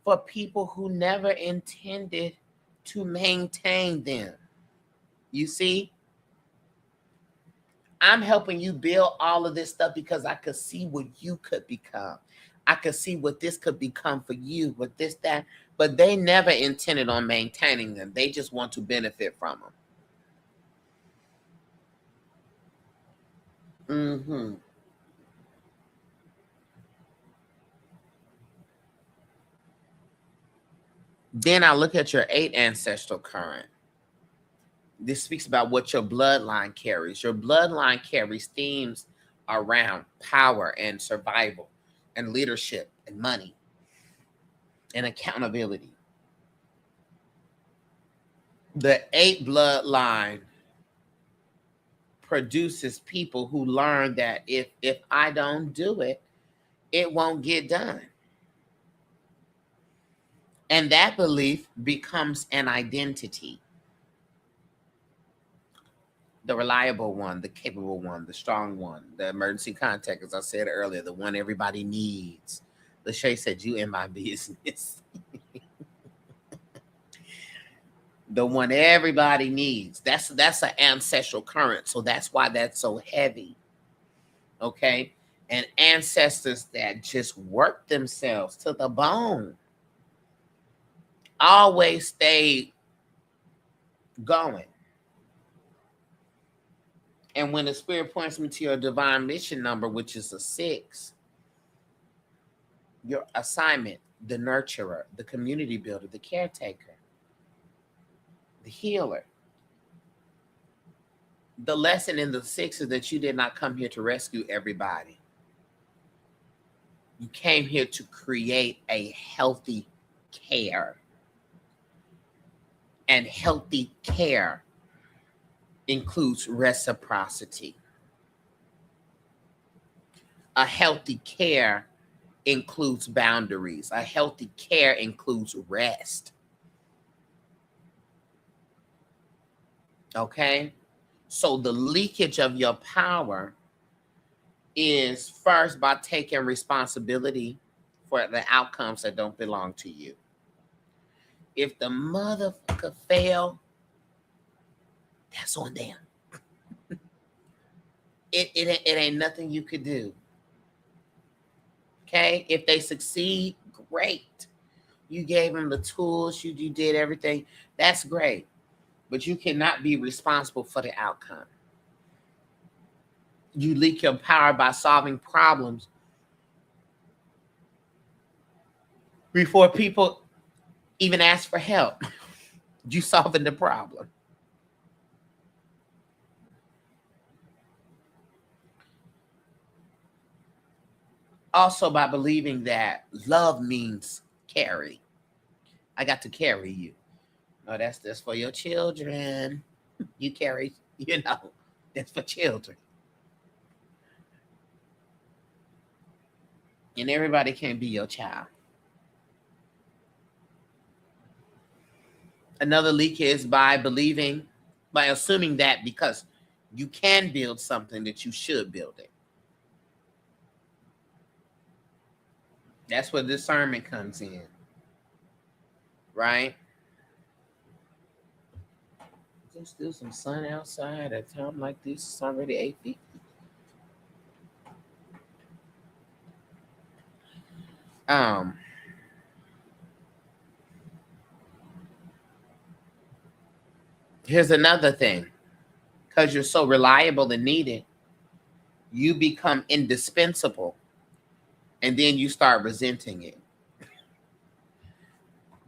for people who never intended to maintain them. You see? I'm helping you build all of this stuff because I could see what you could become. I could see what this could become for you, with this, that. But they never intended on maintaining them. They just want to benefit from them. Then I look at your 8 ancestral current. This speaks about what your bloodline carries. Your bloodline carries themes around power and survival and leadership and money and accountability. The 8 bloodline produces people who learn that if I don't do it, it won't get done. And that belief becomes an identity. The reliable one, the capable one, the strong one, the emergency contact, as I said earlier, the one everybody needs. Lachey said, "You in my business." The one everybody needs. That's an ancestral current. So that's why that's so heavy. Okay. And ancestors that just work themselves to the bone always stay going. And when the spirit points me to your divine mission number, which is a 6, your assignment, the nurturer, the community builder, the caretaker, the healer. The lesson in the 6 is that you did not come here to rescue everybody. You came here to create a healthy care. And healthy care includes reciprocity. A healthy care includes boundaries. A healthy care includes rest. Okay? So the leakage of your power is first by taking responsibility for the outcomes that don't belong to you. If the motherfucker fail, that's on them. It ain't nothing you could do. Okay? If they succeed, great. You gave them the tools, you did everything. That's great. But you cannot be responsible for the outcome. You leak your power by solving problems before people even ask for help. You solving the problem. Also, by believing that love means carry. I got to carry you. No, that's for your children. You carry, that's for children. And everybody can't be your child. Another leak is by assuming that because you can build something that you should build it. That's where discernment comes in. Right? There's still some sun outside at a time like this. It's already 8 feet. Here's another thing. Because you're so reliable and needed, you become indispensable. And then you start resenting it.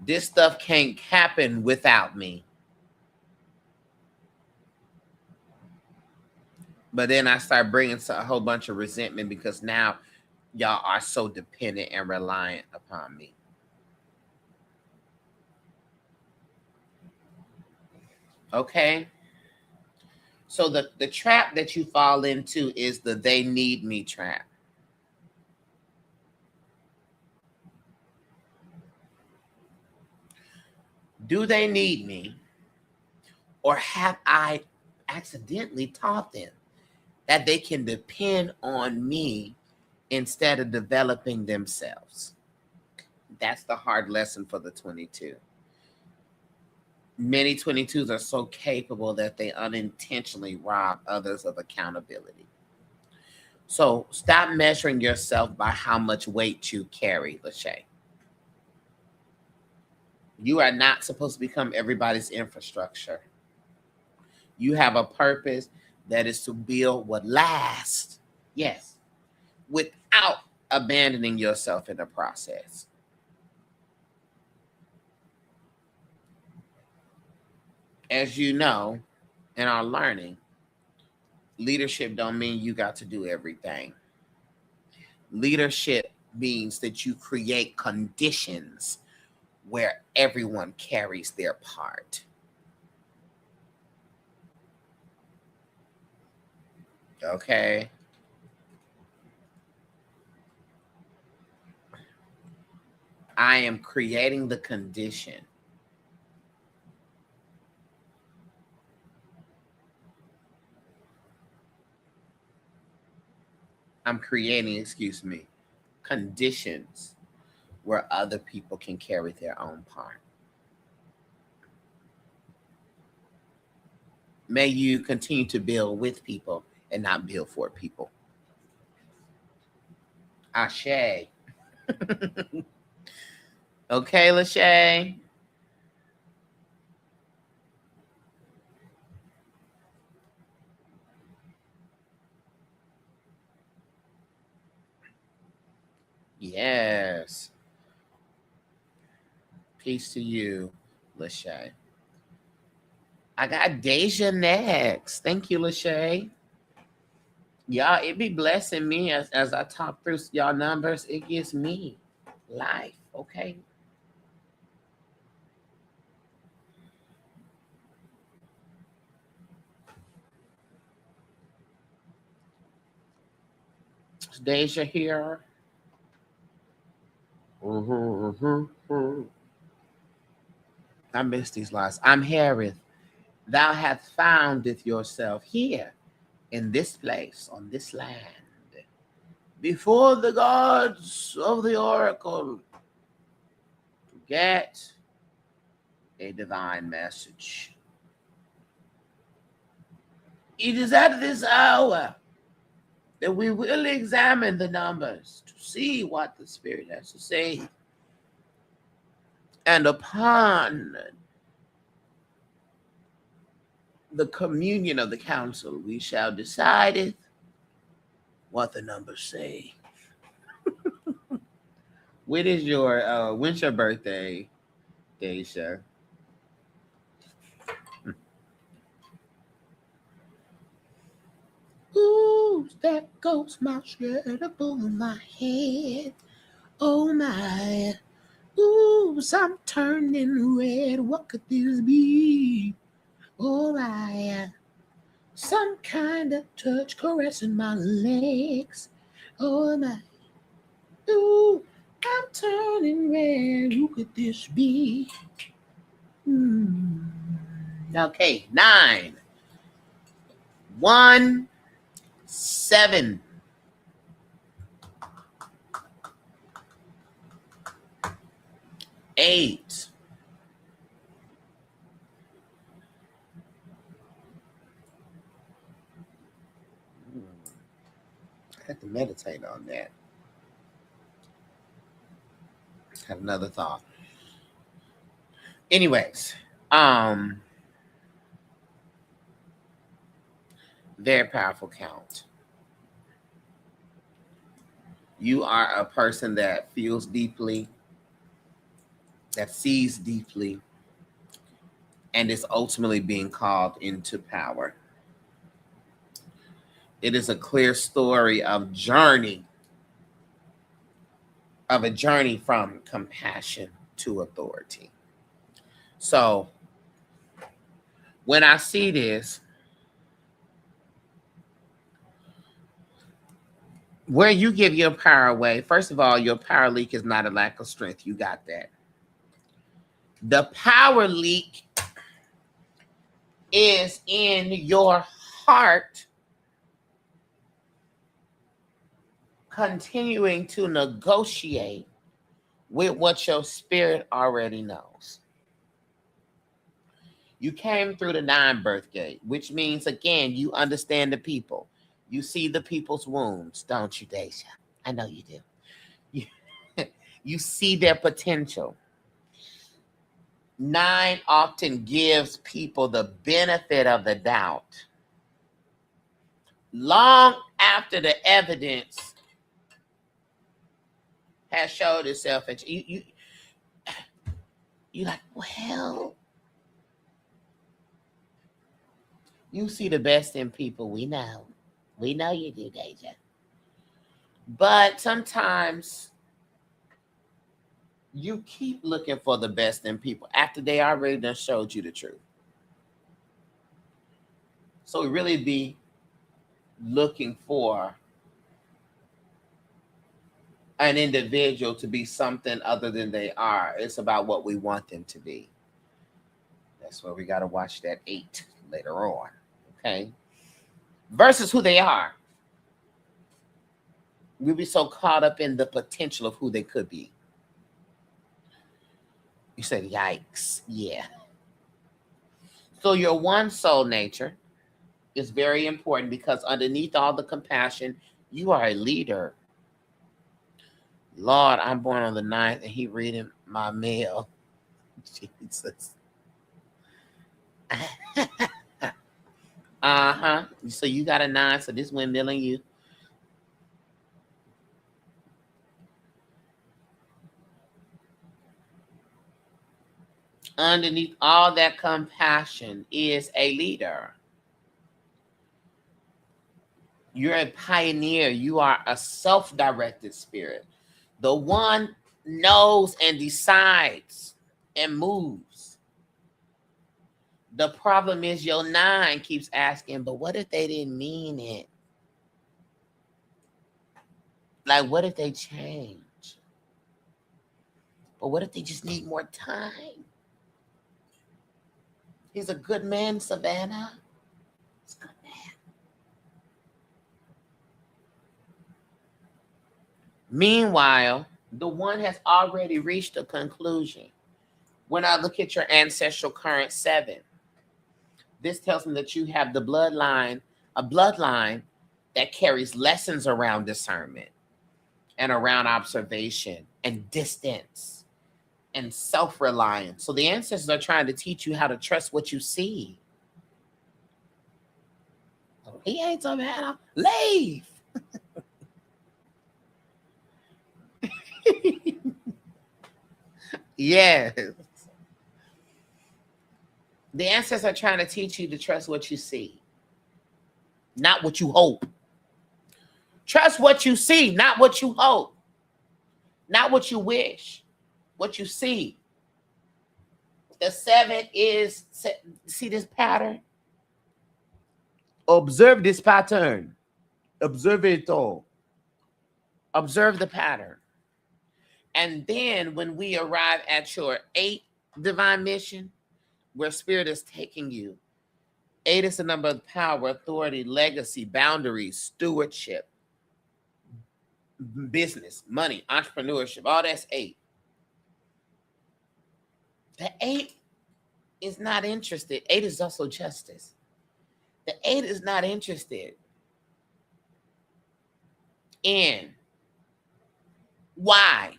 This stuff can't happen without me. But then I start bringing a whole bunch of resentment because now y'all are so dependent and reliant upon me. Okay? So the trap that you fall into is the they need me trap. Do they need me? Or have I accidentally taught them that they can depend on me instead of developing themselves? That's the hard lesson for the 22. Many 22s are so capable that they unintentionally rob others of accountability. So stop measuring yourself by how much weight you carry, Lachey. You are not supposed to become everybody's infrastructure. You have a purpose that is to build what lasts. Yes. Without abandoning yourself in the process. As you know, in our learning, leadership don't mean you got to do everything. Leadership means that you create conditions where everyone carries their part. Okay? I am creating the condition. I'm creating, excuse me, conditions where other people can carry their own part. May you continue to build with people and not build for people. Ashe. Okay, Lachey. Yes. Peace to you, Lachey. I got Deja next. Thank you, Lachey. Y'all, it be blessing me as I talk through y'all numbers. It gives me life, okay? Is Deja here? I miss these lines. I'm Harith. Thou hast founded yourself here in this place, on this land, before the gods of the oracle to get a divine message. It is at this hour that we will examine the numbers to see what the Spirit has to say. And upon the communion of the council, we shall decide what the numbers say. When's your birthday, Deja? Ooh, there goes my shirt above my head. Oh my. Ooh, I'm turning red. What could this be? Oh my. Some kind of touch caressing my legs. Oh my. Ooh, I'm turning red. Who could this be? Okay, 9, 1, 7. 8. I had to meditate on that. Had another thought. Anyways, very powerful count. You are a person that feels deeply, that sees deeply, and is ultimately being called into power. It is a clear story of a journey from compassion to authority. So when I see this, where you give your power away, first of all, your power leak is not a lack of strength. You got that. The power leak is in your heart continuing to negotiate with what your spirit already knows. You came through the 9 birth gate, which means, again, you understand the people. You see the people's wounds, don't you, Deja? I know you do. You see their potential. 9 often gives people the benefit of the doubt. Long after the evidence has showed itself, and you like, well, you see the best in people. We know you do, Deja. But sometimes you keep looking for the best in people after they already done showed you the truth. So we really be looking for an individual to be something other than they are. It's about what we want them to be. That's where we got to watch that 8 later on. Okay. Versus who they are. We'll be so caught up in the potential of who they could be. You said, yikes. Yeah. So your one soul nature is very important because underneath all the compassion, you are a leader. Lord, I'm born on the 9th and he reading my mail. Jesus. Uh-huh. So you got a 9, so this windmilling you. Underneath all that compassion is a leader. You're a pioneer. You are a self-directed spirit. The one knows and decides and moves. The problem is your 9 keeps asking, but what if they didn't mean it? Like, what if they change? But what if they just need more time? He's a good man, Savannah. He's a good man. Meanwhile, the one has already reached a conclusion. When I look at your ancestral current 7, this tells me that you have the bloodline, a bloodline that carries lessons around discernment and around observation and distance and self-reliance. So the ancestors are trying to teach you how to trust what you see. He ain't so bad. Leave. Yes. The ancestors are trying to teach you to trust what you see, not what you hope. Trust what you see, not what you hope, not what you wish, what you see. The 7 is, see this pattern? Observe this pattern. Observe it all. Observe the pattern. And then when we arrive at your 8 divine mission, where spirit is taking you, 8 is the number of power, authority, legacy, boundaries, stewardship, business, money, entrepreneurship. All that's 8. The 8 is not interested. 8 is also justice. The 8 is not interested in why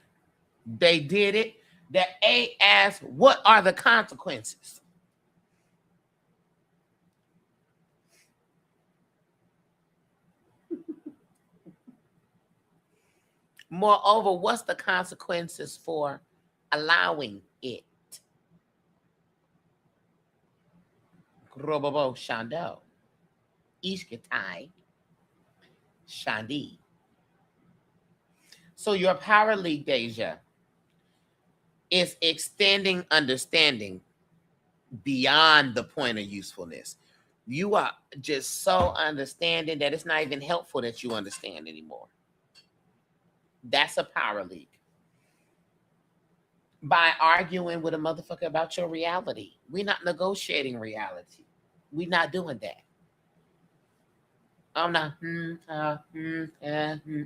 they did it. The 8 asks, what are the consequences? Moreover, what's the consequences for allowing it? Grobobo Shando. Ishkatai. Shandi. So your power league, Deja, is extending understanding beyond the point of usefulness. You are just so understanding that it's not even helpful that you understand anymore. That's a power leak. By arguing with a motherfucker about your reality. We're not negotiating reality. We're not doing that. I'm not,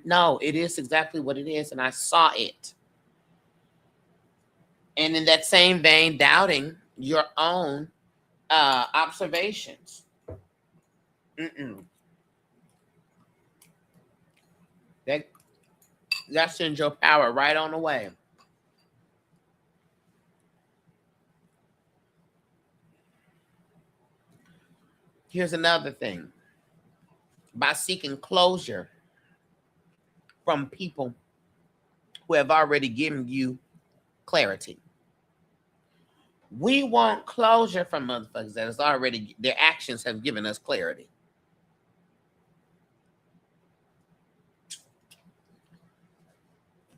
no, it is exactly what it is, and I saw it. And in that same vein, doubting your own observations. That sends your power right on the way. Here's another thing. By seeking closure from people who have already given you clarity. We want closure from motherfuckers that is already, their actions have given us clarity.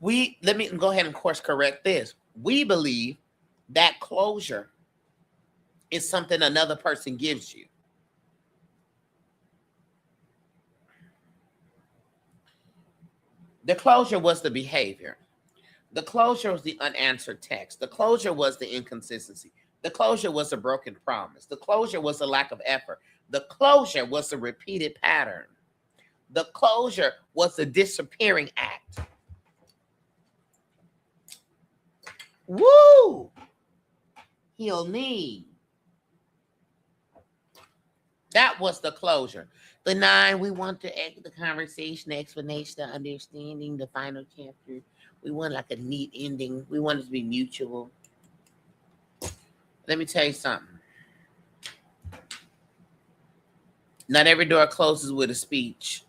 Let me go ahead and course correct this. We believe that closure is something another person gives you. The closure was the behavior. The closure was the unanswered text. The closure was the inconsistency. The closure was a broken promise. The closure was a lack of effort. The closure was the repeated pattern. The closure was the disappearing act. Woo! Heal me. That was the closure. The 9, we want the conversation, the explanation, the understanding, the final chapter. We want like a neat ending. We want it to be mutual. Let me tell you something. Not every door closes with a speech.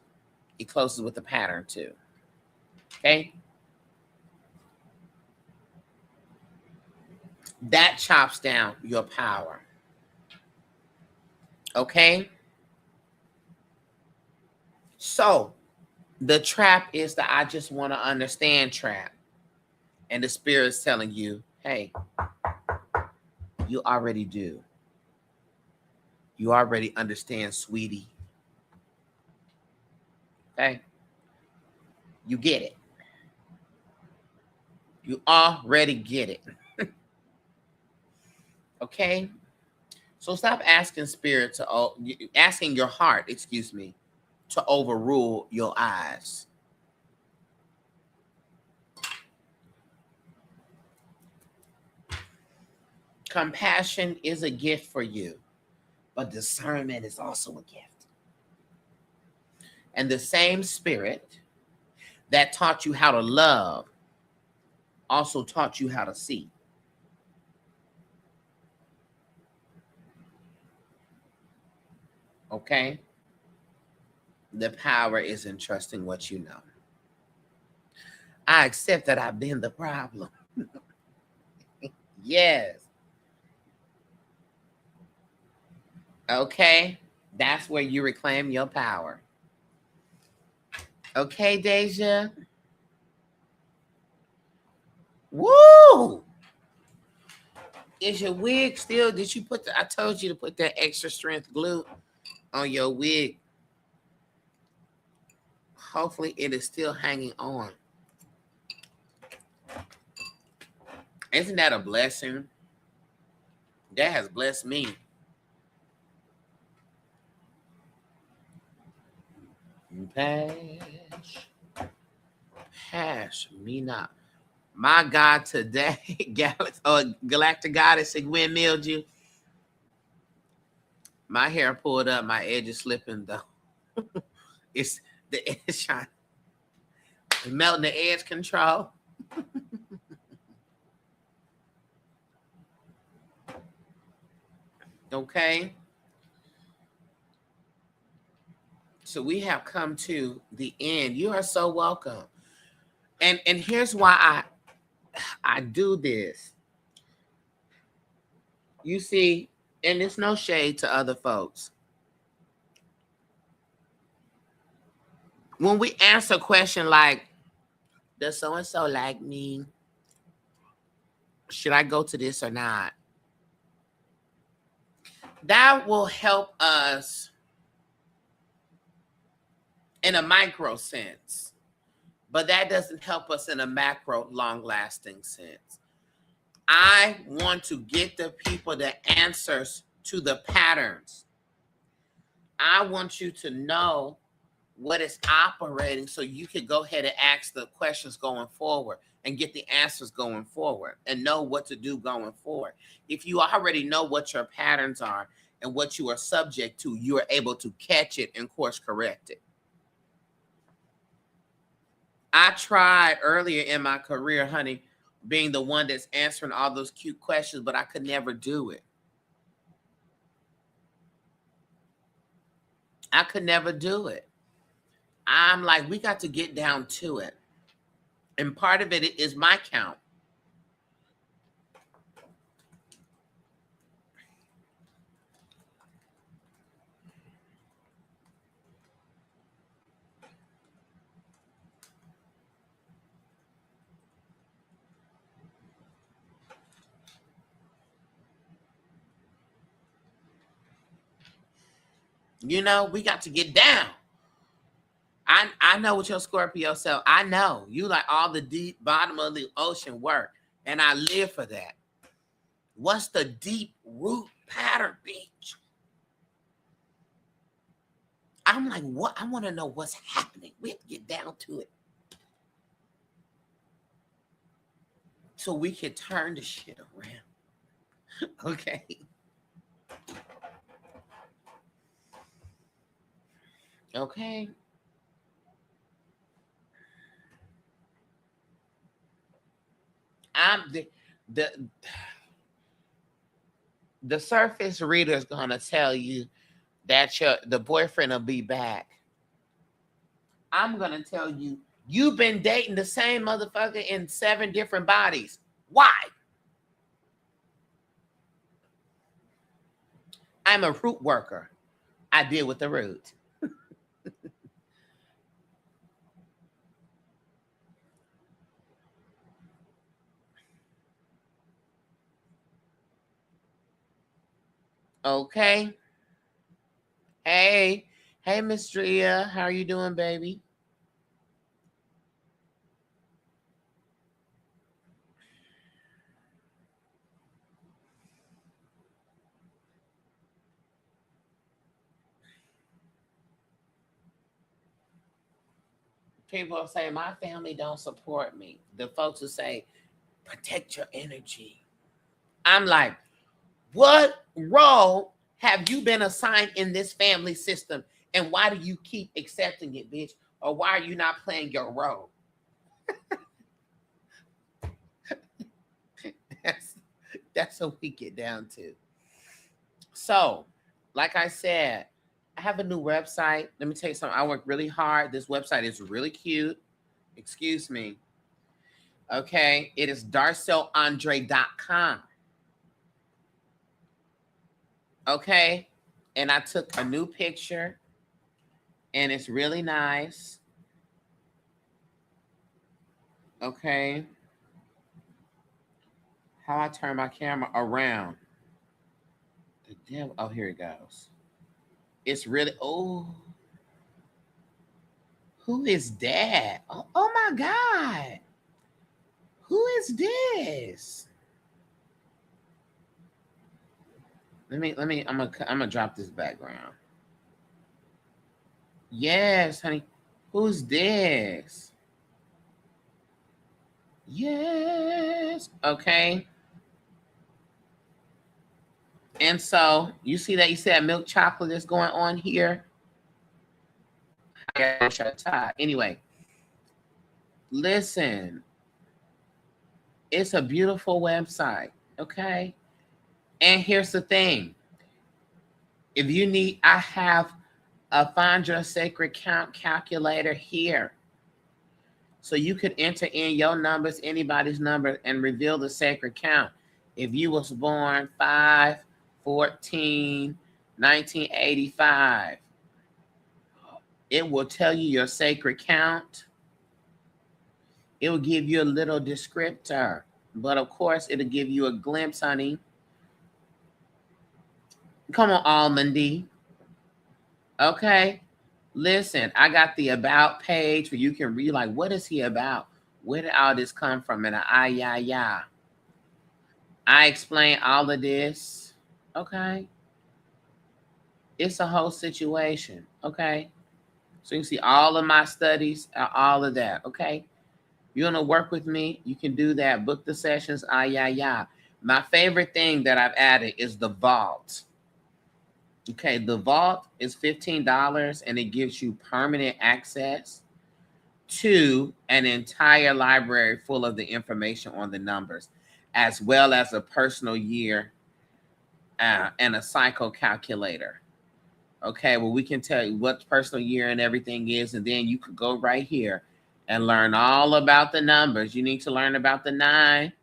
It closes with a pattern too. Okay? That chops down your power. Okay? So, the trap is the I just want to understand trap. And the spirit's telling you, hey, you already do. You already understand, sweetie. Okay? You get it. You already get it. Okay? So stop asking spirit asking your heart, to overrule your eyes. Compassion is a gift for you, but discernment is also a gift. And the same spirit that taught you how to love also taught you how to see. Okay? The power is in trusting what you know. I accept that I've been the problem. Yes. Okay? That's where you reclaim your power. Okay, Deja? Woo! Is your wig still, did you put I told you to put that extra strength glue on your wig. Hopefully it is still hanging on. Isn't that a blessing? That has blessed me. Pass me not. My God, today, Galactic Goddess, windmilled you. My hair pulled up, my edge is slipping though. It's the edge shine. Melting the edge control. Okay. So we have come to the end. You are so welcome. And here's why I do this. You see, and it's no shade to other folks. When we answer a question like, does so-and-so like me? Should I go to this or not? That will help us in a micro sense, but that doesn't help us in a macro, long-lasting sense. I want to get the people the answers to the patterns. I want you to know what is operating so you can go ahead and ask the questions going forward and get the answers going forward and know what to do going forward. If you already know what your patterns are and what you are subject to, you are able to catch it and course correct it. I tried earlier in my career, honey, being the one that's answering all those cute questions, but I could never do it. I could never do it. I'm like, we got to get down to it. And part of it is my count. You know, we got to get down. I know what your Scorpio self. I know you like all the deep bottom of the ocean work, and I live for that. What's the deep root pattern, bitch? I'm like, what? I want to know what's happening. We have to get down to it, so we can turn the shit around. Okay. Okay. I'm the surface reader is gonna tell you that the boyfriend will be back. I'm gonna tell you, you've been dating the same motherfucker in 7 different bodies. Why? I'm a root worker. I deal with the root. Okay. Hey, hey, Miss Drea, how are you doing, baby? People say my family don't support me. The folks who say protect your energy. I'm like, what role have you been assigned in this family system, and why do you keep accepting it, bitch? Or why are you not playing your role? that's that's what we get down to. So, like I said, I have a new website. Let me tell you something. I work really hard. This website is really cute. Excuse me. Okay. It is darcelandre.com. Okay. And I took a new picture, and it's really nice. Okay. How I turn my camera around. The devil. Oh, here it goes. It's really, oh, who is that? Oh my God. Who is this? I'm gonna drop this background. Yes, honey. Who's this? Yes. Okay. And so you see that milk chocolate is going on here. Anyway, listen. It's a beautiful website. Okay. And here's the thing. If you need, I have a Find Your Sacred Count calculator here. So you could enter in your numbers, anybody's number, and reveal the sacred count. If you was born 5/14/1985, it will tell you your sacred count. It will give you a little descriptor. But of course, it'll give you a glimpse, honey. Come on, Almondy. Okay. Listen, I got the about page where you can read, like, what is he about? Where did all this come from? And I explain all of this. Okay. It's a whole situation. Okay. So you can see all of my studies, all of that. Okay. You want to work with me? You can do that. Book the sessions. My favorite thing that I've added is the vault. Okay, the vault is $15, and it gives you permanent access to an entire library full of the information on the numbers, as well as a personal year and a cycle calculator. Okay, well, we can tell you what personal year and everything is, and then you could go right here and learn all about the numbers. You need to learn about the 9.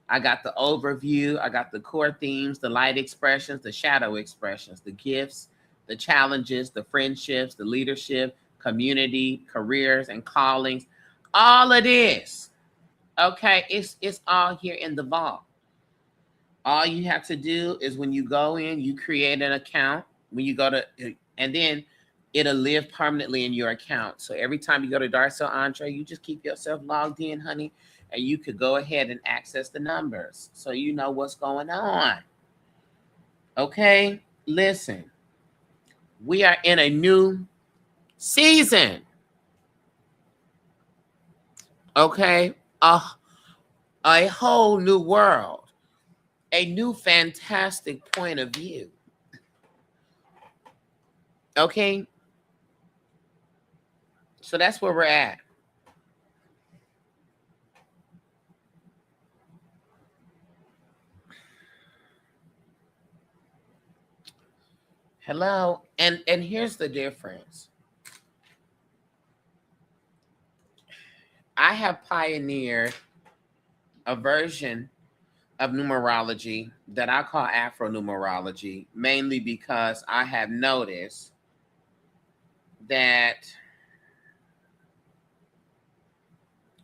I got the overview. I got the core themes, the light expressions, the shadow expressions, the gifts, the challenges, the friendships, the leadership, community, careers, and callings. All of this. Okay, it's all here in the vault. All you have to do is when you go in, you create an account. When you go to, and then it'll live permanently in your account. So every time you go to Darcel Andre, you just keep yourself logged in, honey, and you could go ahead and access the numbers so you know what's going on. Okay? Listen, we are in a new season. Okay? A whole new world. A new fantastic point of view. Okay? So that's where we're at. Hello. And here's the difference. I have pioneered a version of numerology that I call Afro numerology, mainly because I have noticed that,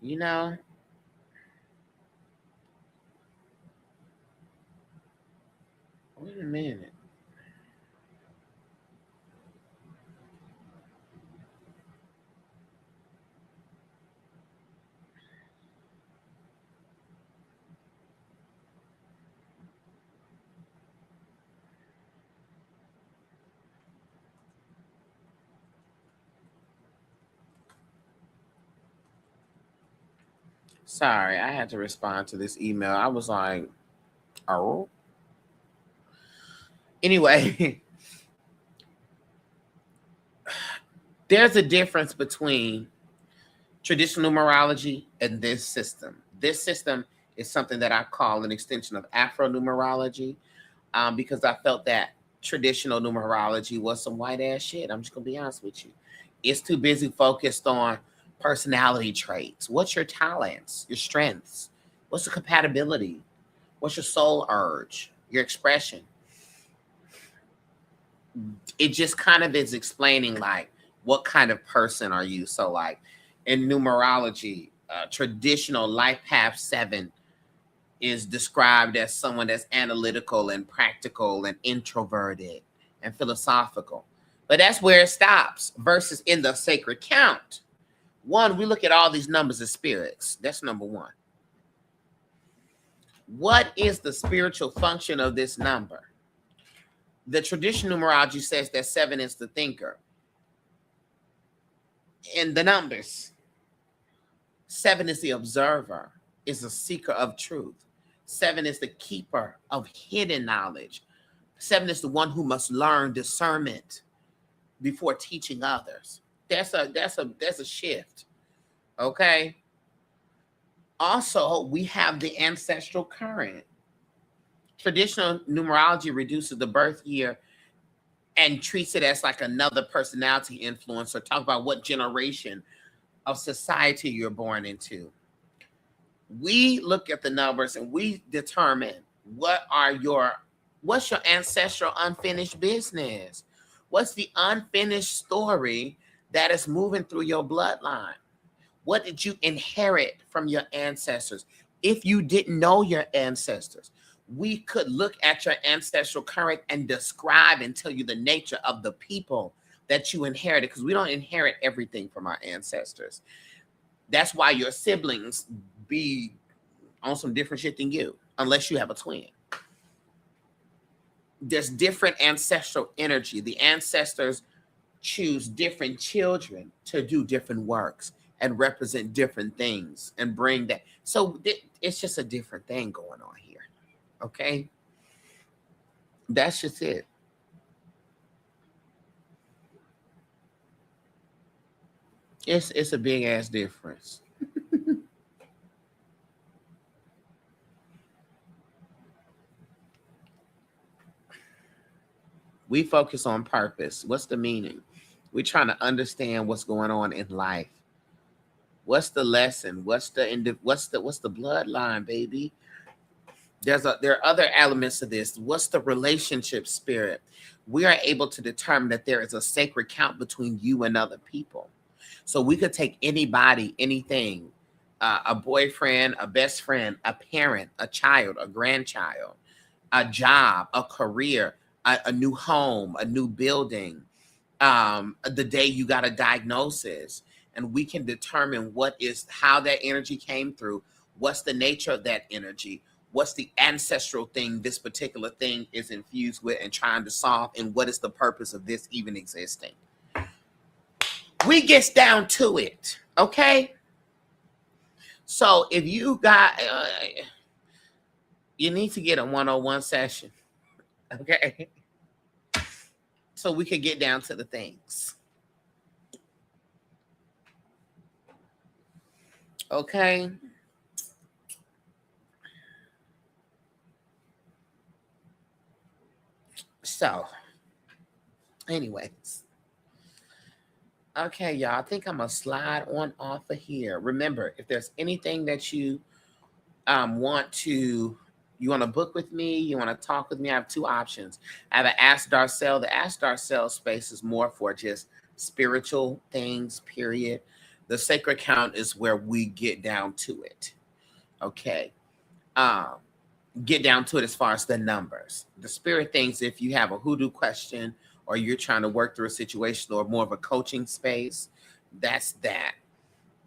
you know, wait a minute. Sorry, I had to respond to this email. I was like, oh. Anyway, there's a difference between traditional numerology and this system. This system is something that I call an extension of Afro numerology, because I felt that traditional numerology was some white ass shit. I'm just gonna be honest with you. It's too busy focused on personality traits. What's your talents, your strengths? What's the compatibility? What's your soul urge, your expression? It just kind of is explaining like what kind of person are you. So like in numerology, traditional life path 7 is described as someone that's analytical and practical and introverted and philosophical. But that's where it stops. Versus in the sacred count, one, we look at all these numbers as spirits. That's number one. What is the spiritual function of this number? The traditional numerology says that 7 is the thinker. In the numbers, 7 is the observer, is the seeker of truth. 7 is the keeper of hidden knowledge. 7 is the one who must learn discernment before teaching others. That's a shift. Okay. Also, we have the ancestral current. Traditional numerology reduces the birth year and treats it as like another personality influencer. Talk about what generation of society you're born into. We look at the numbers and we determine what's your ancestral unfinished business? What's the unfinished story that is moving through your bloodline? What did you inherit from your ancestors? If you didn't know your ancestors, we could look at your ancestral current and describe and tell you the nature of the people that you inherited, because we don't inherit everything from our ancestors. That's why your siblings be on some different shit than you, unless you have a twin. There's different ancestral energy. The ancestors choose different children to do different works and represent different things and bring that. So it's just a different thing going on here. Okay? That's just it. It's a big ass difference. We focus on purpose. What's the meaning? We're trying to understand what's going on in life. What's the lesson? What's the bloodline, baby? There are other elements to this. What's the relationship spirit? We are able to determine that there is a sacred count between you and other people. So we could take anybody, anything, a boyfriend, a best friend, a parent, a child, a grandchild, a job, a career, a new home, a new building, the day you got a diagnosis, and we can determine how that energy came through, what's the nature of that energy, what's the ancestral thing this particular thing is infused with and trying to solve, and what is the purpose of this even existing. We gets down to it, okay? So if you got, you need to get a 101 session, okay? So we could get down to the things. Okay. So, anyways. Okay, y'all. I think I'm gonna slide on off of here. Remember, if there's anything that you want to book with me, you want to talk with me, I have two options. I have an Ask Darcel. The Ask Darcel space is more for just spiritual things, period. The Sacred Count is where we get down to it. Okay. Get down to it as far as the numbers. The spirit things, if you have a hoodoo question or you're trying to work through a situation or more of a coaching space, that's that.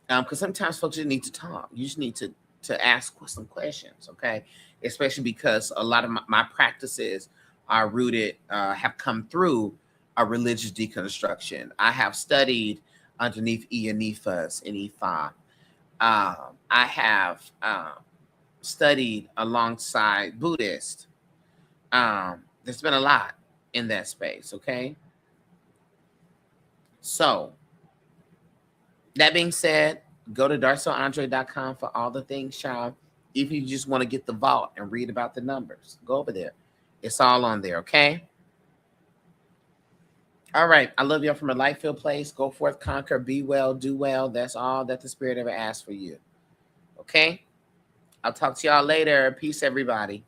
Because sometimes folks just need to talk. You just need to ask some questions, okay? Especially because a lot of my practices are rooted, have come through a religious deconstruction. I have studied underneath Ianifas and Ifa. I have studied alongside Buddhists. There's been a lot in that space, okay? So, that being said, go to darcelandre.com for all the things, child. If you just want to get the vault and read about the numbers, go over there. It's all on there, okay? All right. I love y'all from a light-filled place. Go forth, conquer, be well, do well. That's all that the Spirit ever asked for you. Okay? I'll talk to y'all later. Peace, everybody.